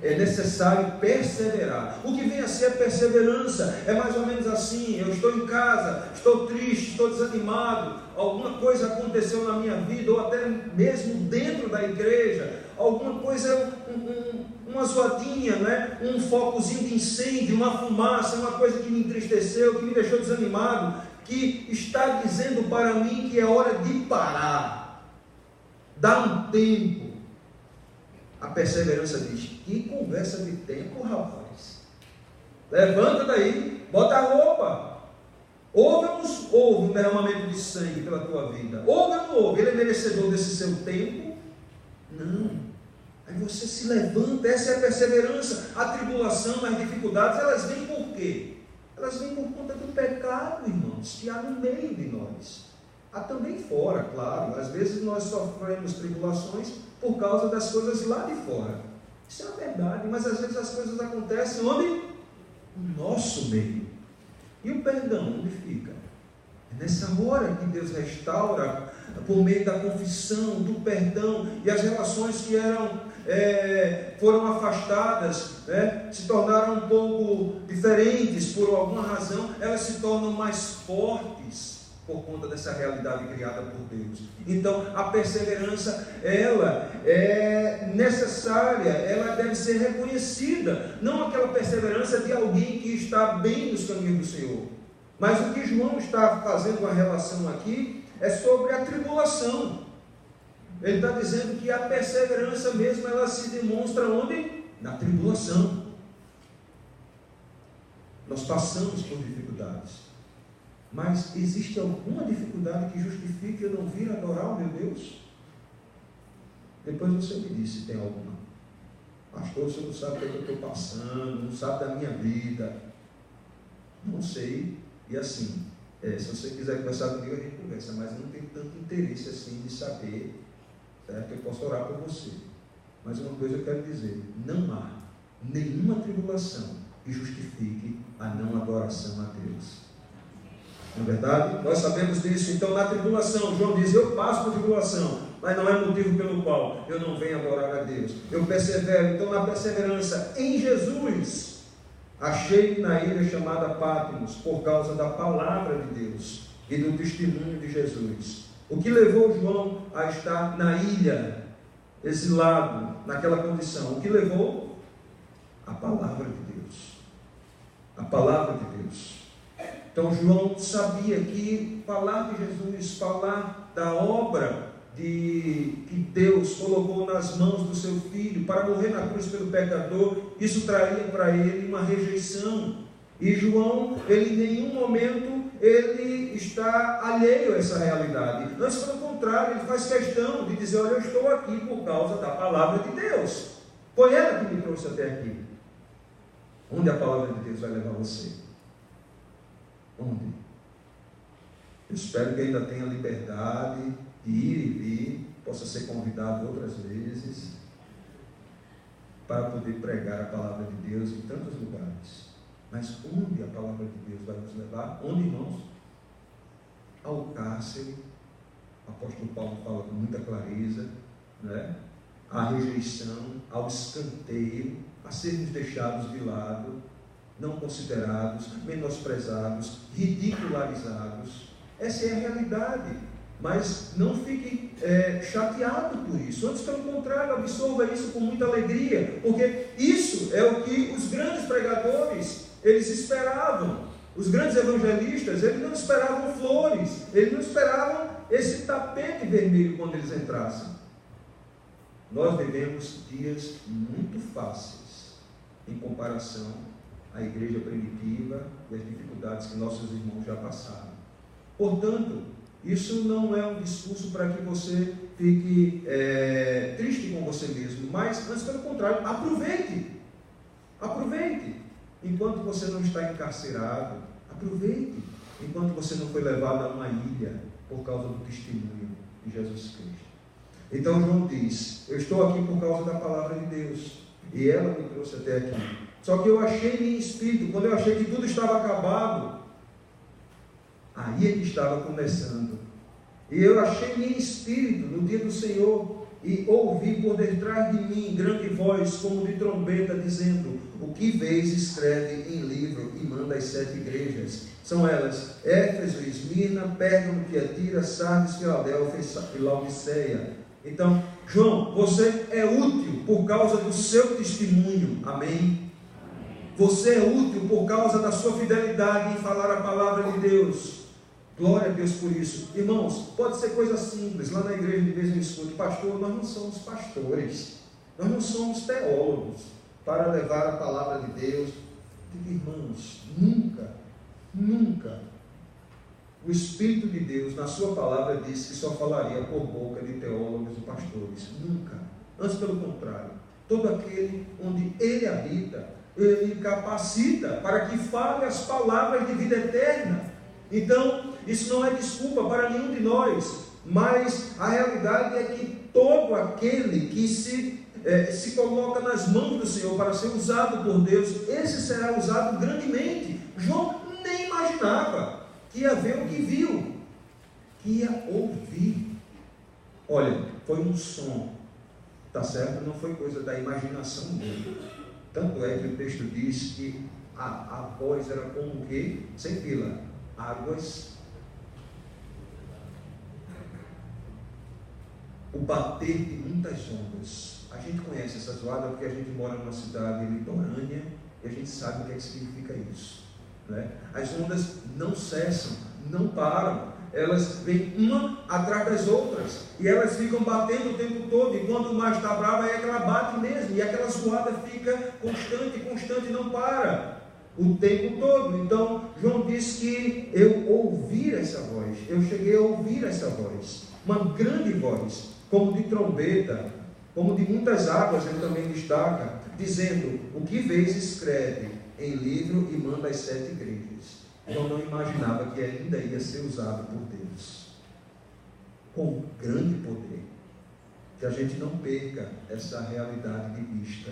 É necessário perseverar. O que vem a ser a perseverança é mais ou menos assim: eu estou em casa, estou triste, estou desanimado, alguma coisa aconteceu na minha vida, ou até mesmo dentro da igreja, alguma coisa, uma zoadinha, né? Um focozinho de incêndio, uma fumaça, uma coisa que me entristeceu, que me deixou desanimado, que está dizendo para mim que é hora de parar, dá um tempo. A perseverança diz: e com conversa de tempo, rapaz. Levanta daí, bota a roupa. Houve ou não houve um derramamento de sangue pela tua vida? Houve ou não houve? Ele é merecedor desse seu tempo? Não. Aí você se levanta, essa é a perseverança. A tribulação, as dificuldades, elas vêm por quê? Elas vêm por conta do pecado, irmãos, que há no meio de nós. Há também fora, claro. Às vezes nós sofremos tribulações por causa das coisas lá de fora. Isso é a verdade, mas às vezes as coisas acontecem onde? No nosso meio. E o perdão, onde fica? É nessa hora que Deus restaura, por meio da confissão, do perdão, e as relações que foram afastadas, se tornaram um pouco diferentes por alguma razão, elas se tornam mais fortes por conta dessa realidade criada por Deus. Então, a perseverança, ela é necessária, ela deve ser reconhecida, não aquela perseverança de alguém que está bem nos caminhos do Senhor. Mas o que João está fazendo uma relação aqui é sobre a tribulação. Ele está dizendo que a perseverança mesmo, ela se demonstra onde? Na tribulação. Nós passamos por dificuldades. Mas existe alguma dificuldade que justifique eu não vir adorar o meu Deus? Depois você me diz se tem alguma. Pastor, você não sabe o que eu estou passando, não sabe da minha vida. Não sei. E assim, se você quiser conversar comigo, a gente conversa, mas eu não tenho tanto interesse assim de saber, certo? Eu posso orar por você. Mas uma coisa eu quero dizer, não há nenhuma tribulação que justifique a não adoração a Deus. Não é verdade? Nós sabemos disso. Então, na tribulação, João diz, eu passo por tribulação, mas não é motivo pelo qual eu não venho adorar a Deus. Eu persevero. Então, na perseverança em Jesus, achei na ilha chamada Patmos, por causa da palavra de Deus e do testemunho de Jesus. O que levou João a estar na ilha, exilado, naquela condição? O que levou? A palavra de Deus. A palavra de Deus. Então João sabia que falar de Jesus, falar da obra que Deus colocou nas mãos do seu Filho para morrer na cruz pelo pecador, isso traria para ele uma rejeição. E João, ele em nenhum momento ele está alheio a essa realidade. Antes, pelo contrário, ele faz questão de dizer, olha, eu estou aqui por causa da palavra de Deus. Foi ela que me trouxe até aqui. Onde a palavra de Deus vai levar você? Onde? Eu espero que ainda tenha liberdade de ir e vir, possa ser convidado outras vezes para poder pregar a palavra de Deus em tantos lugares. Mas onde a palavra de Deus vai nos levar? Onde, irmãos? Ao cárcere. O apóstolo Paulo fala com muita clareza, né? À rejeição, ao escanteio, a sermos deixados de lado, não considerados, menosprezados, ridicularizados. Essa é a realidade. Mas não fique chateado por isso. Antes, pelo contrário, absorva isso com muita alegria, porque isso é o que os grandes pregadores, eles esperavam. Os grandes evangelistas, eles não esperavam flores, eles não esperavam esse tapete vermelho quando eles entrassem. Nós vivemos dias muito fáceis em comparação à igreja primitiva e às dificuldades que nossos irmãos já passaram. Portanto, isso não é um discurso para que você fique triste com você mesmo, mas antes, pelo contrário, aproveite. Aproveite. Enquanto você não está encarcerado, aproveite. Enquanto você não foi levado a uma ilha por causa do testemunho de Jesus Cristo. Então João diz, eu estou aqui por causa da palavra de Deus, e ela me trouxe até aqui. Só que eu achei em espírito, quando eu achei que tudo estava acabado, aí ele estava começando. E eu achei em espírito no dia do Senhor, e ouvi por detrás de mim grande voz, como de trombeta, dizendo, o que vês escreve em livro e manda às 7 igrejas. São elas, Éfeso, Esmirna, Pérgamo, Tiatira, Sardes, Filadélfia e Laodiceia. Então, João, você é útil por causa do seu testemunho. Amém? Você é útil por causa da sua fidelidade em falar a palavra de Deus. Glória a Deus por isso. Irmãos, pode ser coisa simples. Lá na igreja de vez em escuto, pastor, nós não somos pastores. Nós não somos teólogos. para levar a palavra de Deus. Digo, irmãos, nunca o Espírito de Deus, na sua palavra, disse que só falaria por boca de teólogos e pastores. Nunca. Antes, pelo contrário. Todo aquele onde Ele habita, Ele capacita para que fale as palavras de vida eterna. Então, isso não é desculpa para nenhum de nós, mas a realidade é que todo aquele que se coloca nas mãos do Senhor para ser usado por Deus, esse será usado grandemente. João nem imaginava que ia ver o que viu, que ia ouvir. Olha, foi um som, tá certo? Não foi coisa da imaginação dele. Tanto é que o texto diz que a voz era como o quê? Sem fila, águas, o bater de muitas ondas. A gente conhece essa zoada porque a gente mora numa cidade litorânea e a gente sabe o que é que significa isso, né? As ondas não cessam, não param, elas vêm uma atrás das outras e elas ficam batendo o tempo todo, e quando o mar está bravo é que ela bate mesmo, e aquela zoada fica constante, não para o tempo todo. Então João diz que eu ouvi essa voz, eu cheguei a ouvir essa voz, uma grande voz, como de trombeta, como de muitas águas. Ele também destaca, dizendo: o que vês, escreve em livro e manda às 7 igrejas. Eu não imaginava que ainda ia ser usado por Deus com grande poder. Que a gente não perca essa realidade de vista.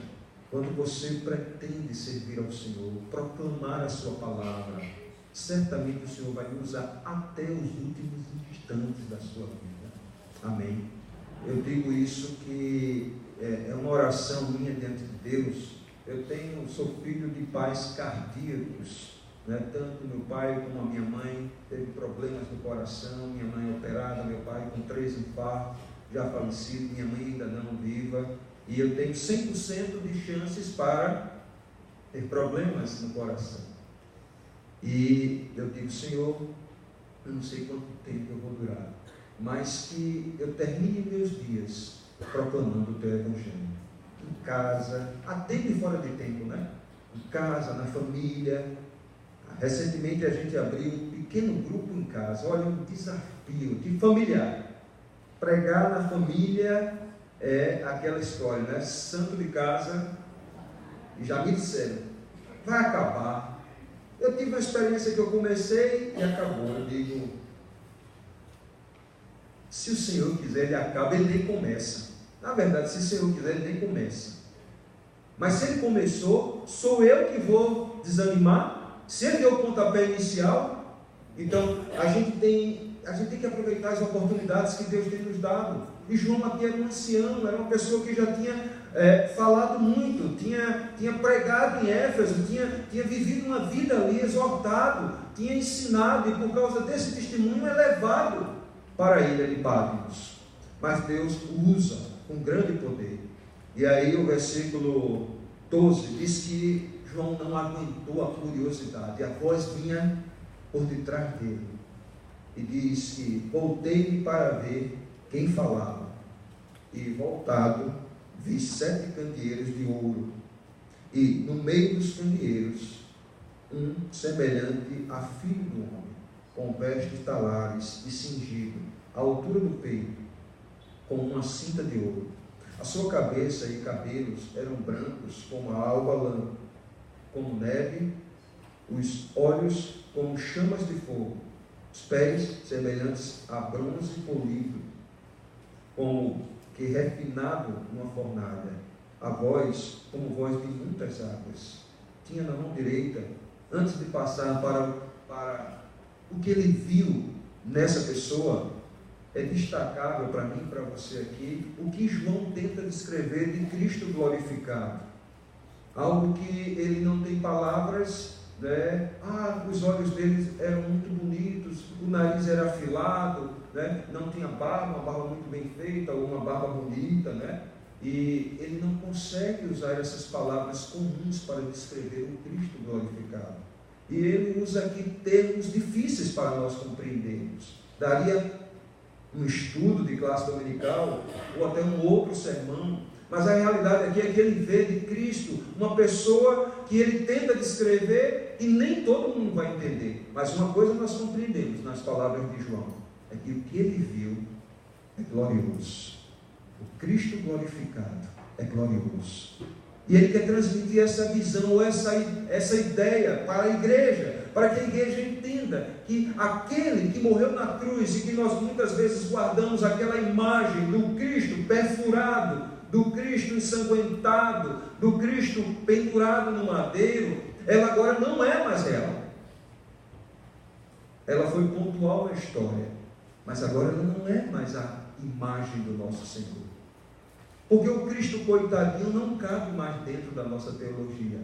Quando você pretende servir ao Senhor, proclamar a sua palavra, certamente o Senhor vai usar até os últimos instantes da sua vida. Amém. Eu digo isso que é uma oração minha diante de Deus. Sou filho de pais cardíacos, né? Tanto meu pai como a minha mãe teve problemas no coração. Minha mãe operada, meu pai com 3 infartos, já falecido, minha mãe ainda não viva, e eu tenho 100% de chances para ter problemas no coração. E eu digo: Senhor, eu não sei quanto tempo eu vou durar, mas que eu termine meus dias proclamando o teu evangelho, em casa, até de fora de tempo, né? Em casa, na família. Recentemente a gente abriu um pequeno grupo em casa. Olha, um desafio de familiar. Pregar na família é aquela história, né? Santo de casa, e já me disseram, vai acabar. Eu tive uma experiência que eu comecei e acabou. Eu digo, se o Senhor quiser, ele acaba, ele nem começa. Na verdade, se o Senhor quiser, ele nem começa. Mas se ele começou, sou eu que vou desanimar? Se ele deu o pontapé inicial, então a gente tem que aproveitar as oportunidades que Deus tem nos dado. E João aqui era um ancião, era uma pessoa que já tinha falado muito, tinha pregado em Éfeso, tinha vivido uma vida ali, exortado, tinha ensinado, e por causa desse testemunho é levado para a ilha de Patmos. Mas Deus o usa com grande poder. E aí o versículo 12 diz que João não aguentou a curiosidade, a voz vinha por detrás dele, e diz que voltei-me para ver quem falava, e voltado vi 7 candeeiros de ouro, e no meio dos candeeiros um semelhante a filho do homem, com vestes talares e cingido à altura do peito, com uma cinta de ouro. A sua cabeça e cabelos eram brancos como a alva lã, como neve, os olhos como chamas de fogo, os pés semelhantes a bronze polido, como que refinado numa fornalha, a voz como voz de muitas águas. Tinha na mão direita, antes de passar para o que ele viu nessa pessoa, é destacável para mim e para você aqui, o que João tenta descrever de Cristo glorificado. Algo que ele não tem palavras, né? Os olhos dele eram muito bonitos, o nariz era afilado, né? Não tinha barba, uma barba muito bem feita, ou uma barba bonita, né? E ele não consegue usar essas palavras comuns para descrever o Cristo glorificado. E ele usa aqui termos difíceis para nós compreendermos. Daria um estudo de classe dominical, ou até um outro sermão, Mas a realidade aqui é que ele vê de Cristo uma pessoa que ele tenta descrever e nem todo mundo vai entender. Mas uma coisa nós compreendemos nas palavras de João, é que o que ele viu é glorioso. O Cristo glorificado é glorioso. E ele quer transmitir essa visão, ou essa ideia para a igreja, para que a igreja entenda que aquele que morreu na cruz e que nós muitas vezes guardamos aquela imagem do Cristo perfurado, do Cristo ensanguentado, do Cristo pendurado no madeiro, ela agora não é mais ela. Ela foi pontual na história, mas agora ela não é mais a imagem do nosso Senhor. Porque o Cristo coitadinho não cabe mais dentro da nossa teologia.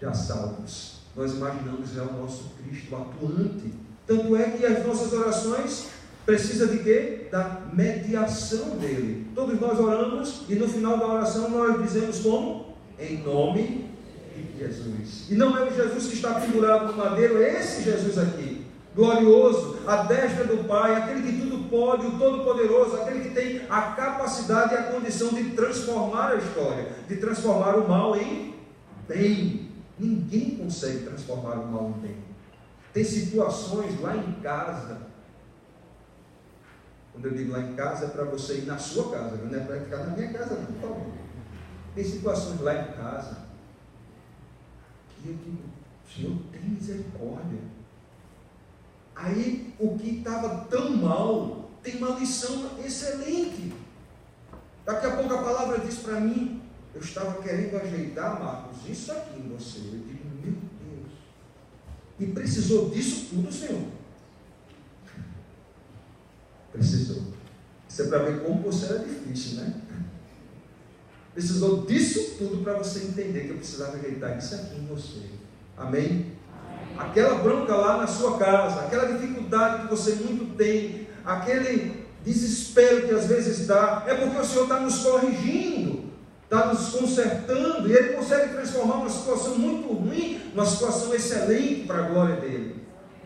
Já salvos, nós imaginamos já o nosso Cristo atuante. Tanto é que as nossas orações precisam de quê? Da mediação dele. Todos nós oramos e no final da oração nós dizemos como? Em nome de Jesus. E não é o Jesus que está pendurado no madeiro, é esse Jesus aqui, glorioso, à destra do Pai, aquele que tudo pode, o Todo-Poderoso, aquele que tem a capacidade e a condição de transformar a história, de transformar o mal em bem. Ninguém consegue transformar o mal em bem. Tem situações lá em casa, quando eu digo lá em casa, é para você ir na sua casa, não é para ficar na minha casa, não, por favor. Tem situações lá em casa que eu digo, Senhor, tem misericórdia. Aí, o que estava tão mal, tem uma lição excelente. Daqui a pouco a palavra diz para mim, eu estava querendo ajeitar, Marcos, isso aqui em você. Eu digo, meu Deus. E precisou disso tudo, Senhor? Precisou. Isso é para ver como você era difícil, né? Precisou disso tudo para você entender que eu precisava ajeitar isso aqui em você. Amém? Aquela bronca lá na sua casa, aquela dificuldade que você muito tem, aquele desespero que às vezes dá, é porque o Senhor está nos corrigindo, está nos consertando, e Ele consegue transformar uma situação muito ruim numa situação excelente para a glória dEle.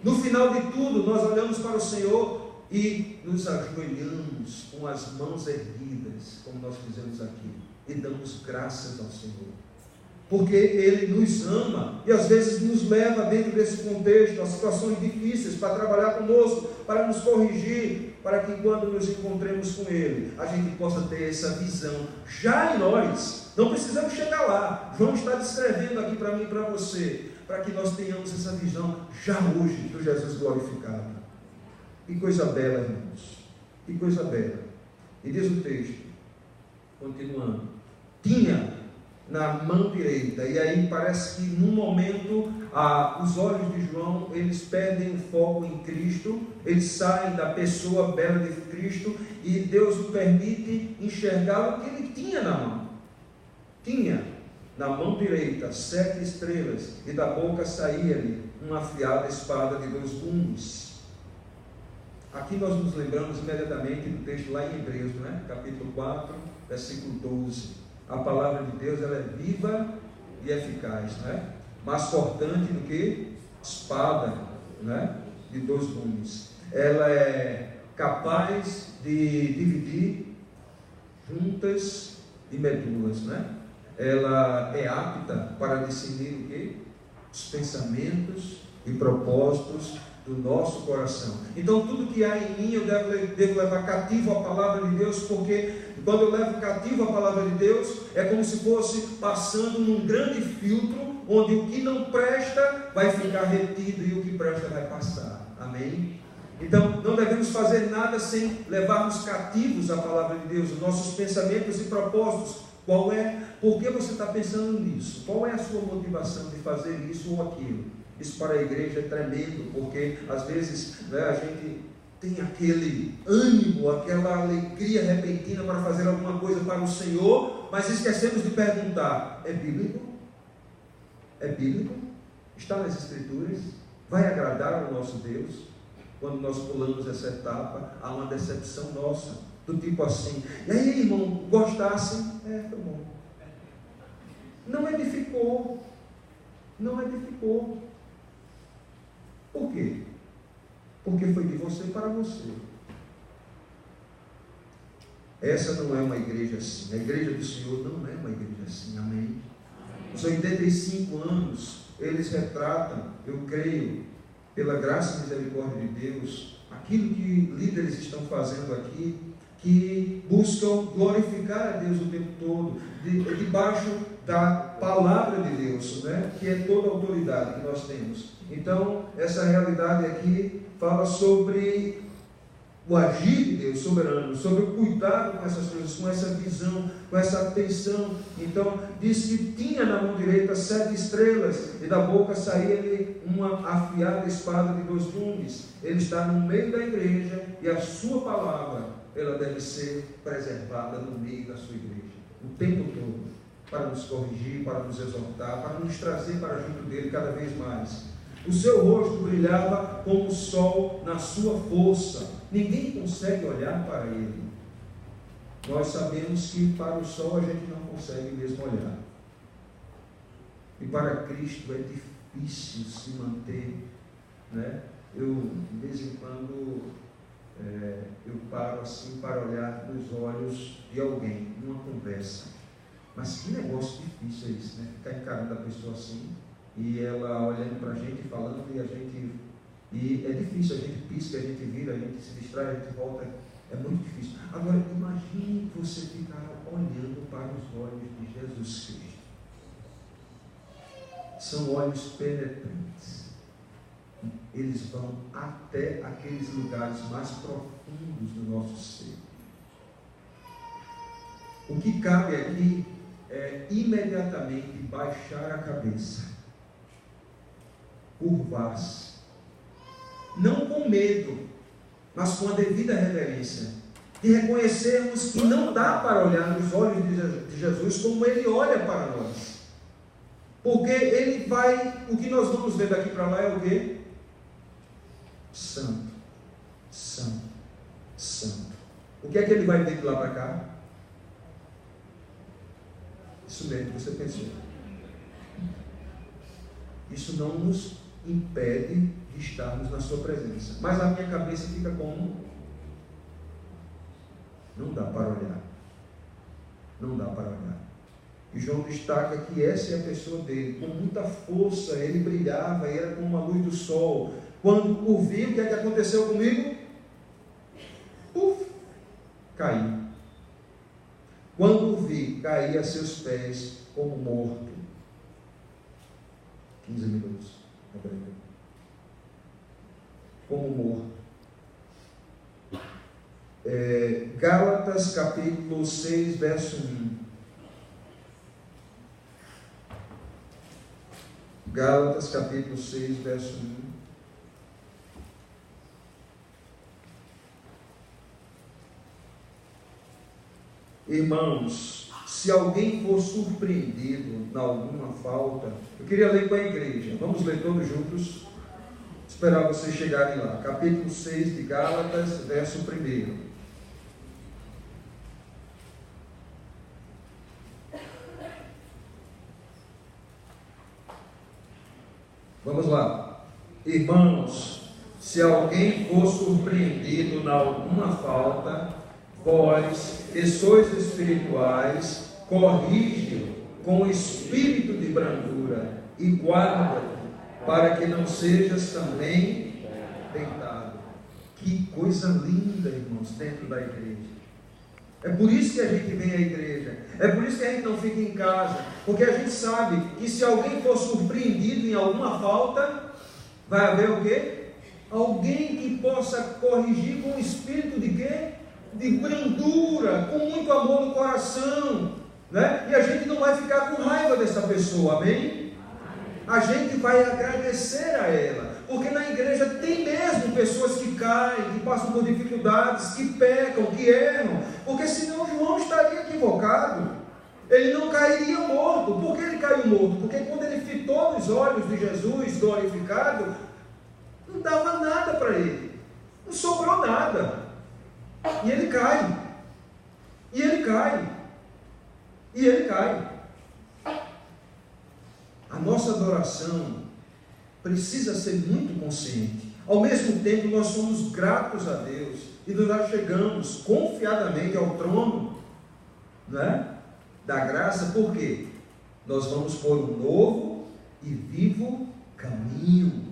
No final de tudo, nós olhamos para o Senhor e nos ajoelhamos com as mãos erguidas, como nós fizemos aqui, e damos graças ao Senhor. Porque Ele nos ama e às vezes nos leva dentro desse contexto a situações difíceis para trabalhar conosco, para nos corrigir, para que quando nos encontremos com Ele, a gente possa ter essa visão já em nós. Não precisamos chegar lá. João está descrevendo aqui para mim e para você, para que nós tenhamos essa visão já hoje do Jesus glorificado. Que coisa bela, irmãos. Que coisa bela. E diz o texto, continuando, tinha na mão direita, e aí parece que num momento os olhos de João, eles perdem o foco em Cristo, eles saem da pessoa bela de Cristo, e Deus o permite enxergar o que ele tinha na mão. Tinha na mão direita 7 estrelas, e da boca saía-lhe uma afiada espada de 2 gumes. Aqui nós nos lembramos imediatamente do texto lá em Hebreus, né? Capítulo 4, versículo 12. A palavra de Deus, ela é viva e eficaz, né? Mais cortante do que espada, né? De 2 gumes. Ela é capaz de dividir juntas e medulas, né? Ela é apta para discernir o quê? Os pensamentos e propósitos do nosso coração. Então tudo que há em mim eu devo levar cativo a palavra de Deus, porque quando eu levo cativo a palavra de Deus, é como se fosse passando num grande filtro, onde o que não presta vai ficar retido e o que presta vai passar. Amém? Então não devemos fazer nada sem levarmos cativos a palavra de Deus, os nossos pensamentos e propósitos. Qual é? Por que você está pensando nisso? Qual é a sua motivação de fazer isso ou aquilo? Isso para a igreja é tremendo, porque às vezes, né, a gente tem aquele ânimo, aquela alegria repentina para fazer alguma coisa para o Senhor, mas esquecemos de perguntar: é bíblico? É bíblico? Está nas Escrituras? Vai agradar ao nosso Deus? Quando nós pulamos essa etapa, há uma decepção nossa, do tipo assim: e aí, irmão, gostasse? Foi bom. Não edificou. Não edificou. Por quê? Porque foi de você para você. Essa não é uma igreja assim. A igreja do Senhor não é uma igreja assim. Amém? Os 85 anos, eles retratam, eu creio, pela graça e misericórdia de Deus, aquilo que líderes estão fazendo aqui, que buscam glorificar a Deus o tempo todo, debaixo da palavra de Deus, né? Que é toda a autoridade que nós temos. Então, essa realidade aqui fala sobre o agir de Deus soberano, sobre o cuidado com essas coisas, com essa visão, com essa atenção. Então, diz que tinha na mão direita 7 estrelas, e da boca saía-lhe uma afiada espada de 2 gumes. Ele está no meio da igreja, e a sua palavra, ela deve ser preservada no meio da sua igreja, o tempo todo, para nos corrigir, para nos exortar, para nos trazer para junto dele cada vez mais. O seu rosto brilhava como o sol na sua força. Ninguém consegue olhar para ele. Nós sabemos que para o sol a gente não consegue mesmo olhar. E para Cristo é difícil se manter, né? Eu, de vez em quando, eu paro assim para olhar nos olhos de alguém, numa conversa. Mas que negócio difícil é isso, né? Ficar encarando a pessoa assim, e ela olhando para a gente, falando, e é difícil, a gente pisca, a gente vira, a gente se distrai, a gente volta, é muito difícil. Agora, imagine você ficar olhando para os olhos de Jesus Cristo. São olhos penetrantes. Eles vão até aqueles lugares mais profundos do nosso ser. O que cabe aqui é imediatamente baixar a cabeça, curvar-se, não com medo, mas com a devida reverência, de reconhecermos que não dá para olhar nos olhos de Jesus como Ele olha para nós, porque Ele vai, o que nós vamos ver daqui para lá é o quê? Santo, santo, santo. O que é que Ele vai ver de lá para cá? Isso mesmo que você pensou. Isso não nos impede de estarmos na sua presença. Mas a minha cabeça fica como? Não dá para olhar. Não dá para olhar. E João destaca que essa é a pessoa dele. Com muita força, ele brilhava, era como a luz do sol. Quando o vi, o que é que aconteceu comigo? Puf! Caí. Quando o vi, caí a seus pés como morto. 15 minutos. Como morto. Gálatas capítulo 6, verso 1. Gálatas capítulo 6, verso 1. Irmãos, se alguém for surpreendido em alguma falta, eu queria ler com a igreja. Vamos ler todos juntos? Esperar vocês chegarem lá. Capítulo 6 de Gálatas, verso 1. Vamos lá. Irmãos, se alguém for surpreendido em alguma falta, vós, que sois espirituais, corrige-o com espírito de brandura e guarda-o, para que não sejas também tentado. Que coisa linda, irmãos, dentro da igreja. É por isso que a gente vem à igreja. É por isso que a gente não fica em casa. Porque a gente sabe que se alguém for surpreendido em alguma falta, vai haver o quê? Alguém que possa corrigir com espírito de quê? De brandura, com muito amor no coração, né? E a gente não vai ficar com raiva dessa pessoa, amém? A gente vai agradecer a ela, porque na igreja tem mesmo pessoas que caem, que passam por dificuldades, que pecam, que erram, porque senão João estaria equivocado, ele não cairia morto. Por que ele caiu morto? Porque quando ele fitou nos olhos de Jesus glorificado, não dava nada para ele, não sobrou nada. E ele cai, e ele cai, e ele cai. A nossa adoração precisa ser muito consciente. Ao mesmo tempo, nós somos gratos a Deus e nós chegamos confiadamente ao trono, né, da graça. Por quê? Nós vamos por um novo e vivo caminho.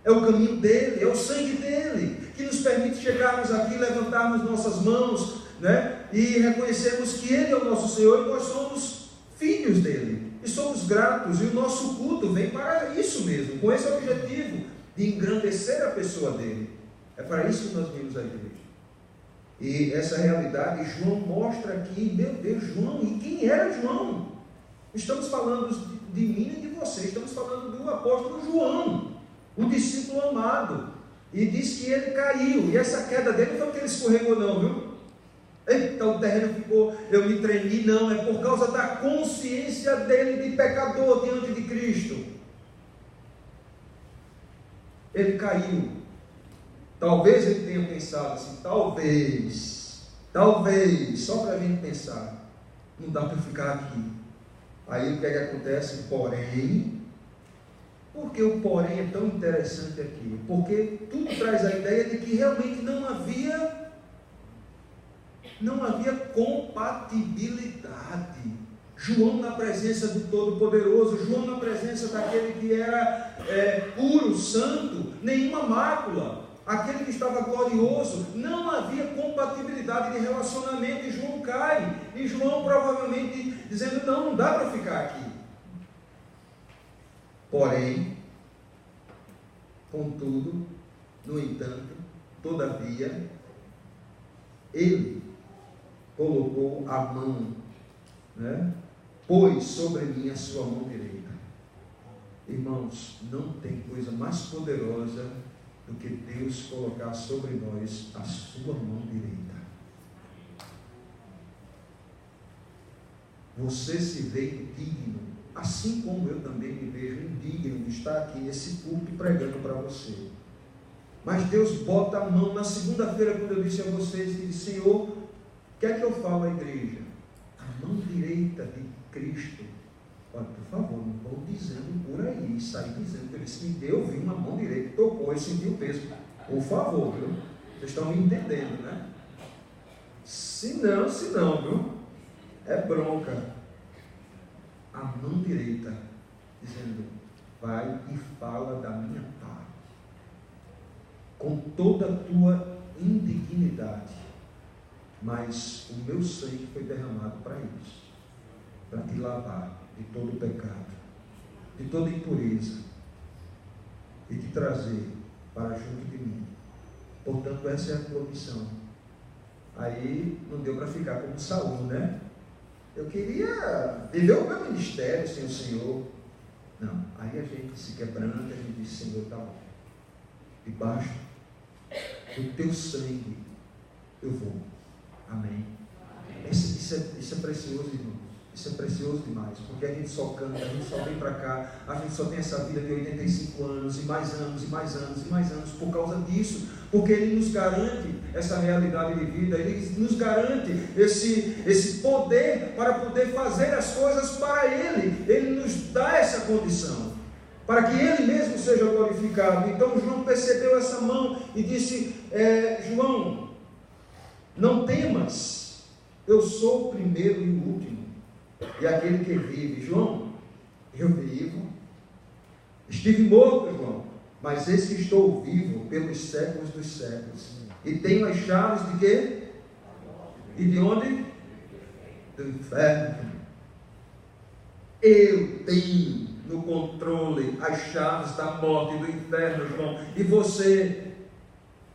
É o caminho dele, é o sangue dele, que nos permite chegarmos aqui, levantarmos nossas mãos, né, e reconhecermos que ele é o nosso Senhor e nós somos filhos dele. E somos gratos, e o nosso culto vem para isso mesmo, com esse objetivo de engrandecer a pessoa dele. É para isso que nós vimos à igreja. E essa realidade, João mostra aqui, meu Deus, João, e quem era João? Estamos falando de mim e de você, estamos falando do apóstolo João, o discípulo amado, e diz que ele caiu, e essa queda dele não foi porque ele escorregou não, viu? Eita, o terreno ficou, eu me tremi, não, é por causa da consciência dele de pecador diante de Cristo. Ele caiu. Talvez ele tenha pensado assim, talvez, só para a gente pensar, não dá para ficar aqui. Aí o que é que acontece? Porém, porque o porém é tão interessante aqui? Porque tudo traz a ideia de que realmente não havia compatibilidade. João na presença do Todo-Poderoso, João na presença daquele que era puro, santo, nenhuma mácula, aquele que estava glorioso, não havia compatibilidade de relacionamento, e João cai, e João provavelmente dizendo, não dá para ficar aqui. Porém, contudo, no entanto, todavia, ele colocou a mão, né? Pôs sobre mim a sua mão direita. Irmãos, não tem coisa mais poderosa do que Deus colocar sobre nós a sua mão direita. Você se vê digno, assim como eu também me vejo indigno de estar aqui nesse culto pregando para você. Mas Deus bota a mão. Na segunda-feira, quando eu disse a vocês, que disse, Senhor, o que é que eu falo à igreja? A mão direita de Cristo. Olha, por favor, não vou dizendo por aí, sair dizendo que ele se me deu, vi uma mão direita, tocou, eu senti o peso. Por favor, viu? Vocês estão me entendendo, né? Se não, viu? É bronca. A mão direita, dizendo, vai e fala da minha parte, com toda a tua indignidade, mas o meu sangue foi derramado para isso, para te lavar de todo o pecado, de toda impureza, e te trazer para junto de mim. Portanto, essa é a tua missão. Aí não deu para ficar como Saul, né? Eu queria viver o meu ministério sem o Senhor. Não, aí a gente se quebranta, a gente diz, Senhor, está bom, debaixo do teu sangue eu vou. Amém. Isso é precioso, irmão. Isso é precioso demais, porque a gente só canta, a gente só vem para cá, a gente só tem essa vida de 85 anos, e mais anos, e mais anos, e mais anos, por causa disso, porque Ele nos garante essa realidade de vida, Ele nos garante esse poder para poder fazer as coisas para Ele, Ele nos dá essa condição, para que Ele mesmo seja glorificado. Então João percebeu essa mão e disse, João, não temas, eu sou o primeiro e o último, e aquele que vive. João, eu vivo, estive morto, João, mas eis que estou vivo pelos séculos dos séculos, e tenho as chaves de quê? E de onde? Do inferno. Eu tenho no controle as chaves da morte e do inferno, João, e você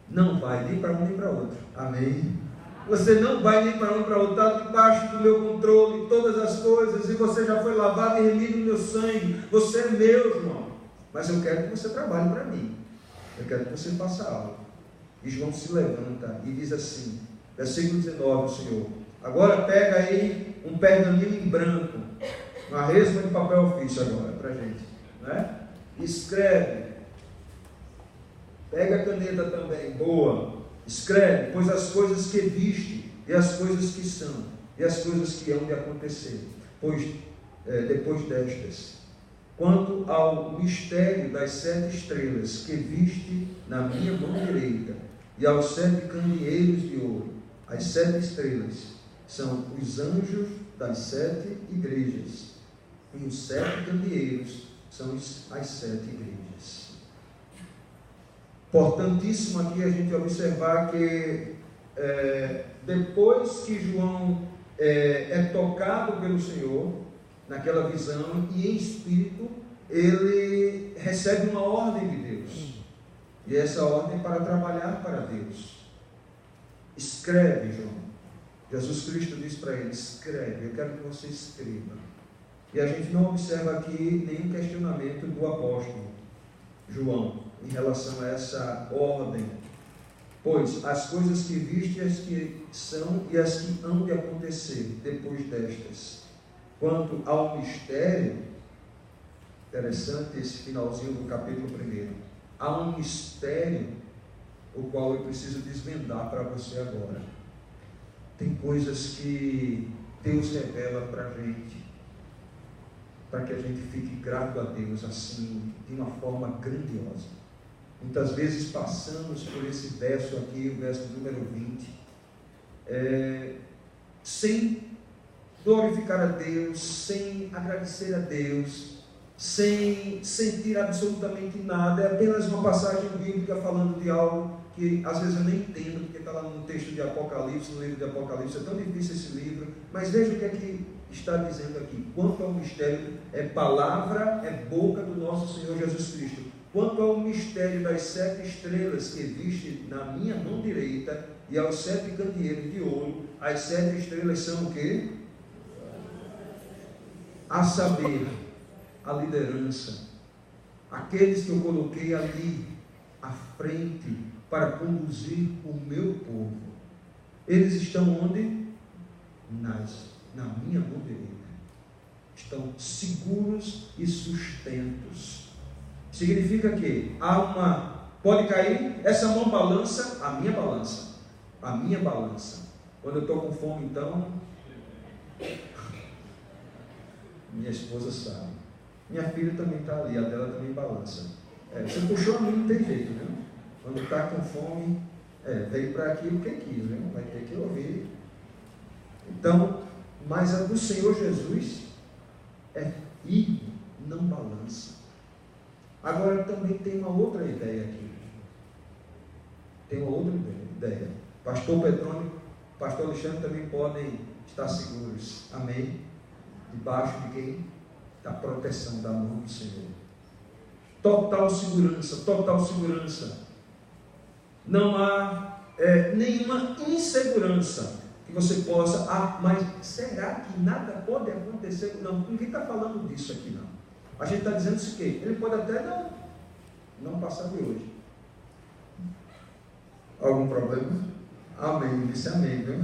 não vai nem para um nem para outro. Amém? Você não vai nem para um para outro, está debaixo do meu controle, todas as coisas, e você já foi lavado e remido no meu sangue, você é meu, João, mas eu quero que você trabalhe para mim, eu quero que você faça algo. E João se levanta e diz assim, versículo 19, o Senhor, agora pega aí um pergaminho em branco, uma resma de papel ofício agora, para a gente, né? Escreve, pega a caneta também, boa, escreve, pois as coisas que viste, e as coisas que são, e as coisas que hão de acontecer, pois depois destas, quanto ao mistério das 7 estrelas que viste na minha mão direita, e aos 7 candeeiros de ouro. As 7 estrelas são os anjos das 7 igrejas, e os 7 candeeiros são as 7 igrejas. Importantíssimo aqui a gente observar que depois que João é tocado pelo Senhor, naquela visão, e em espírito, ele recebe uma ordem de Deus. E essa ordem é para trabalhar para Deus. Escreve, João. Jesus Cristo diz para ele: escreve, eu quero que você escreva. E a gente não observa aqui nenhum questionamento do apóstolo João em relação a essa ordem. Pois as coisas que viste, as que são e as que hão de acontecer depois destas. Quanto ao mistério, interessante esse finalzinho do capítulo 1. Há um mistério o qual eu preciso desvendar para você agora. Tem coisas que Deus revela para a gente, para que a gente fique grato a Deus assim, de uma forma grandiosa. Muitas vezes passamos por esse verso aqui, o verso número 20, sem glorificar a Deus, sem agradecer a Deus, sem sentir absolutamente nada. É apenas uma passagem bíblica falando de algo que às vezes eu nem entendo, porque está lá no texto de Apocalipse, no livro de Apocalipse. É tão difícil esse livro, mas veja o que é que está dizendo aqui. Quanto ao mistério, é palavra, é boca do nosso Senhor Jesus Cristo. Quanto ao mistério das 7 estrelas que viste na minha mão direita, e aos 7 candeeiros de ouro, as 7 estrelas são o quê? A saber, a liderança, aqueles que eu coloquei ali à frente para conduzir o meu povo. Eles estão onde? Na minha mão direita. Estão seguros e sustentos. Significa que pode cair, essa mão balança, a minha balança. Quando eu estou com fome, então, minha esposa sabe. Minha filha também está ali, a dela também balança. Você puxou a mim, não tem jeito, né? Quando está com fome, veio para aquilo que quis, né? Vai ter que ouvir. Então, mas a do Senhor Jesus é firme, não balança. Agora também tem uma outra ideia aqui. Tem uma outra ideia. Pastor Petrônio, Pastor Alexandre também podem estar seguros. Amém? Debaixo de quem? Da proteção da mão do Senhor. Total segurança, total segurança. Não há nenhuma insegurança que você possa, mas será que nada pode acontecer? Não, ninguém está falando disso aqui, não. A gente está dizendo isso aqui. Ele pode até não passar de hoje. Algum problema? Amém, disse amém, viu?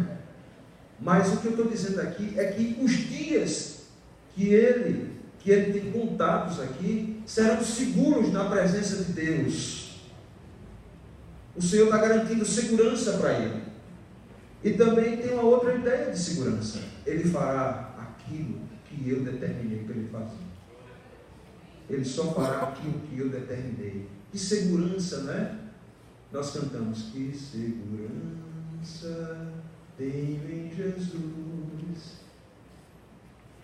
Mas o que eu estou dizendo aqui é que os dias que ele tem contados aqui serão seguros na presença de Deus. O Senhor está garantindo segurança para ele. E também tem uma outra ideia de segurança. Ele fará aquilo que eu determinei para ele fazer. Ele só fará aquilo que eu determinei. Que segurança, né? Nós cantamos: que segurança tenho em Jesus.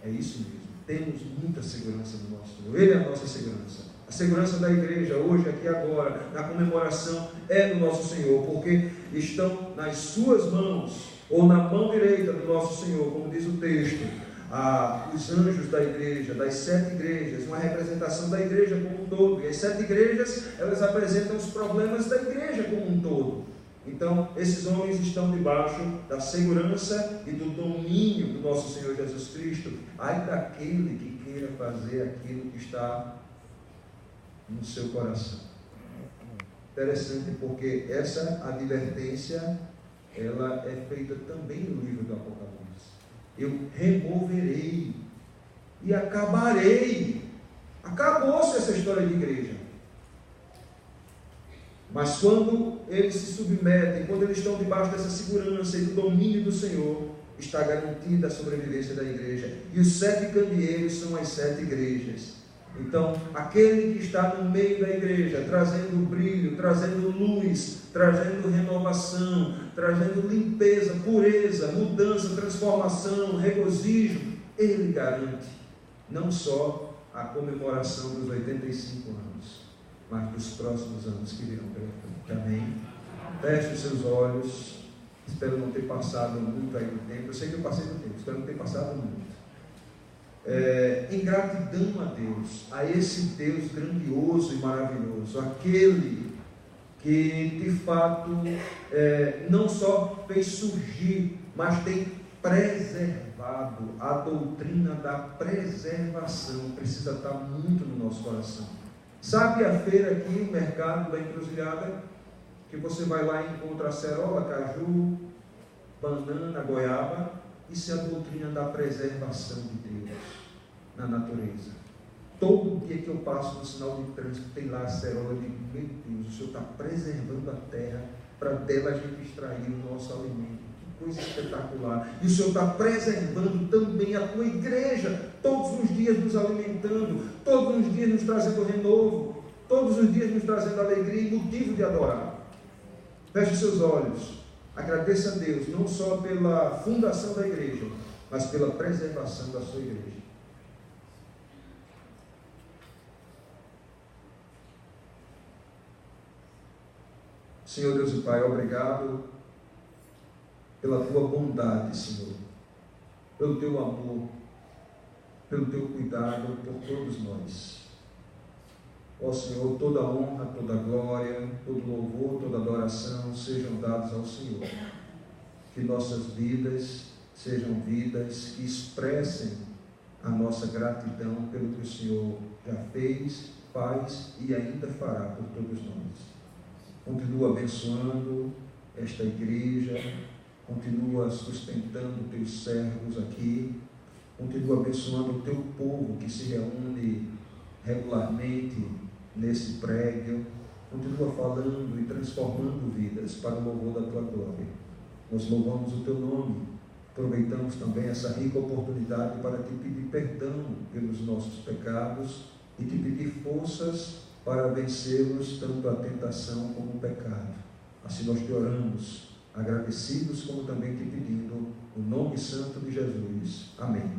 É isso mesmo. Temos muita segurança no nosso Senhor. Ele é a nossa segurança. A segurança da igreja, hoje, aqui, agora, na comemoração, é do nosso Senhor, porque estão nas suas mãos, ou na mão direita do nosso Senhor, como diz o texto, os anjos da igreja, das 7 igrejas, uma representação da igreja como um todo. E as 7 igrejas, elas apresentam os problemas da igreja como um todo. Então, esses homens estão debaixo da segurança e do domínio do nosso Senhor Jesus Cristo. Ai daquele que queira fazer aquilo que está no seu coração. Interessante, porque essa advertência, ela é feita também no livro do Apocalipse. Eu removerei e acabarei. Acabou-se essa história de igreja. Mas quando eles se submetem, quando eles estão debaixo dessa segurança e do domínio do Senhor, está garantida a sobrevivência da igreja. E os 7 candeeiros são as 7 igrejas. Então, aquele que está no meio da igreja, trazendo brilho, trazendo luz, trazendo renovação, trazendo limpeza, pureza, mudança, transformação, regozijo, ele garante não só a comemoração dos 85 anos, mas dos próximos anos que virão pela frente. Amém? Feche os seus olhos. Espero não ter passado muito aí do tempo. Eu sei que eu passei do tempo, espero não ter passado muito. Em gratidão a Deus, a esse Deus grandioso e maravilhoso, aquele que de fato não só fez surgir, mas tem preservado. A doutrina da preservação precisa estar muito no nosso coração. Sabe a feira aqui, o mercado da Encruzilhada, que você vai lá e encontra acerola, caju, banana, goiaba? Isso é a doutrina da preservação de Deus na natureza. Todo dia que eu passo no sinal de trânsito, tem lá a acerola. Eu digo, meu Deus, o Senhor está preservando a terra para dela a gente extrair o nosso alimento. Que coisa espetacular. E o Senhor está preservando também a tua igreja, todos os dias nos alimentando, todos os dias nos trazendo renovo, todos os dias nos trazendo alegria e motivo de adorar. Feche seus olhos. Agradeça a Deus, não só pela fundação da igreja, mas pela preservação da sua igreja. Senhor Deus e Pai, obrigado pela tua bondade, Senhor, pelo teu amor, pelo teu cuidado por todos nós. Ó Senhor, toda honra, toda glória, todo louvor, toda adoração sejam dados ao Senhor. Que nossas vidas sejam vidas que expressem a nossa gratidão pelo que o Senhor já fez, faz e ainda fará por todos nós. Continua abençoando esta igreja, continua sustentando teus servos aqui, continua abençoando o teu povo que se reúne regularmente nesse prédio, continua falando e transformando vidas para o louvor da tua glória. Nós louvamos o teu nome, aproveitamos também essa rica oportunidade para te pedir perdão pelos nossos pecados e te pedir forças para vencermos tanto a tentação como o pecado. Assim nós te oramos, agradecidos, como também te pedindo, no nome santo de Jesus. Amém.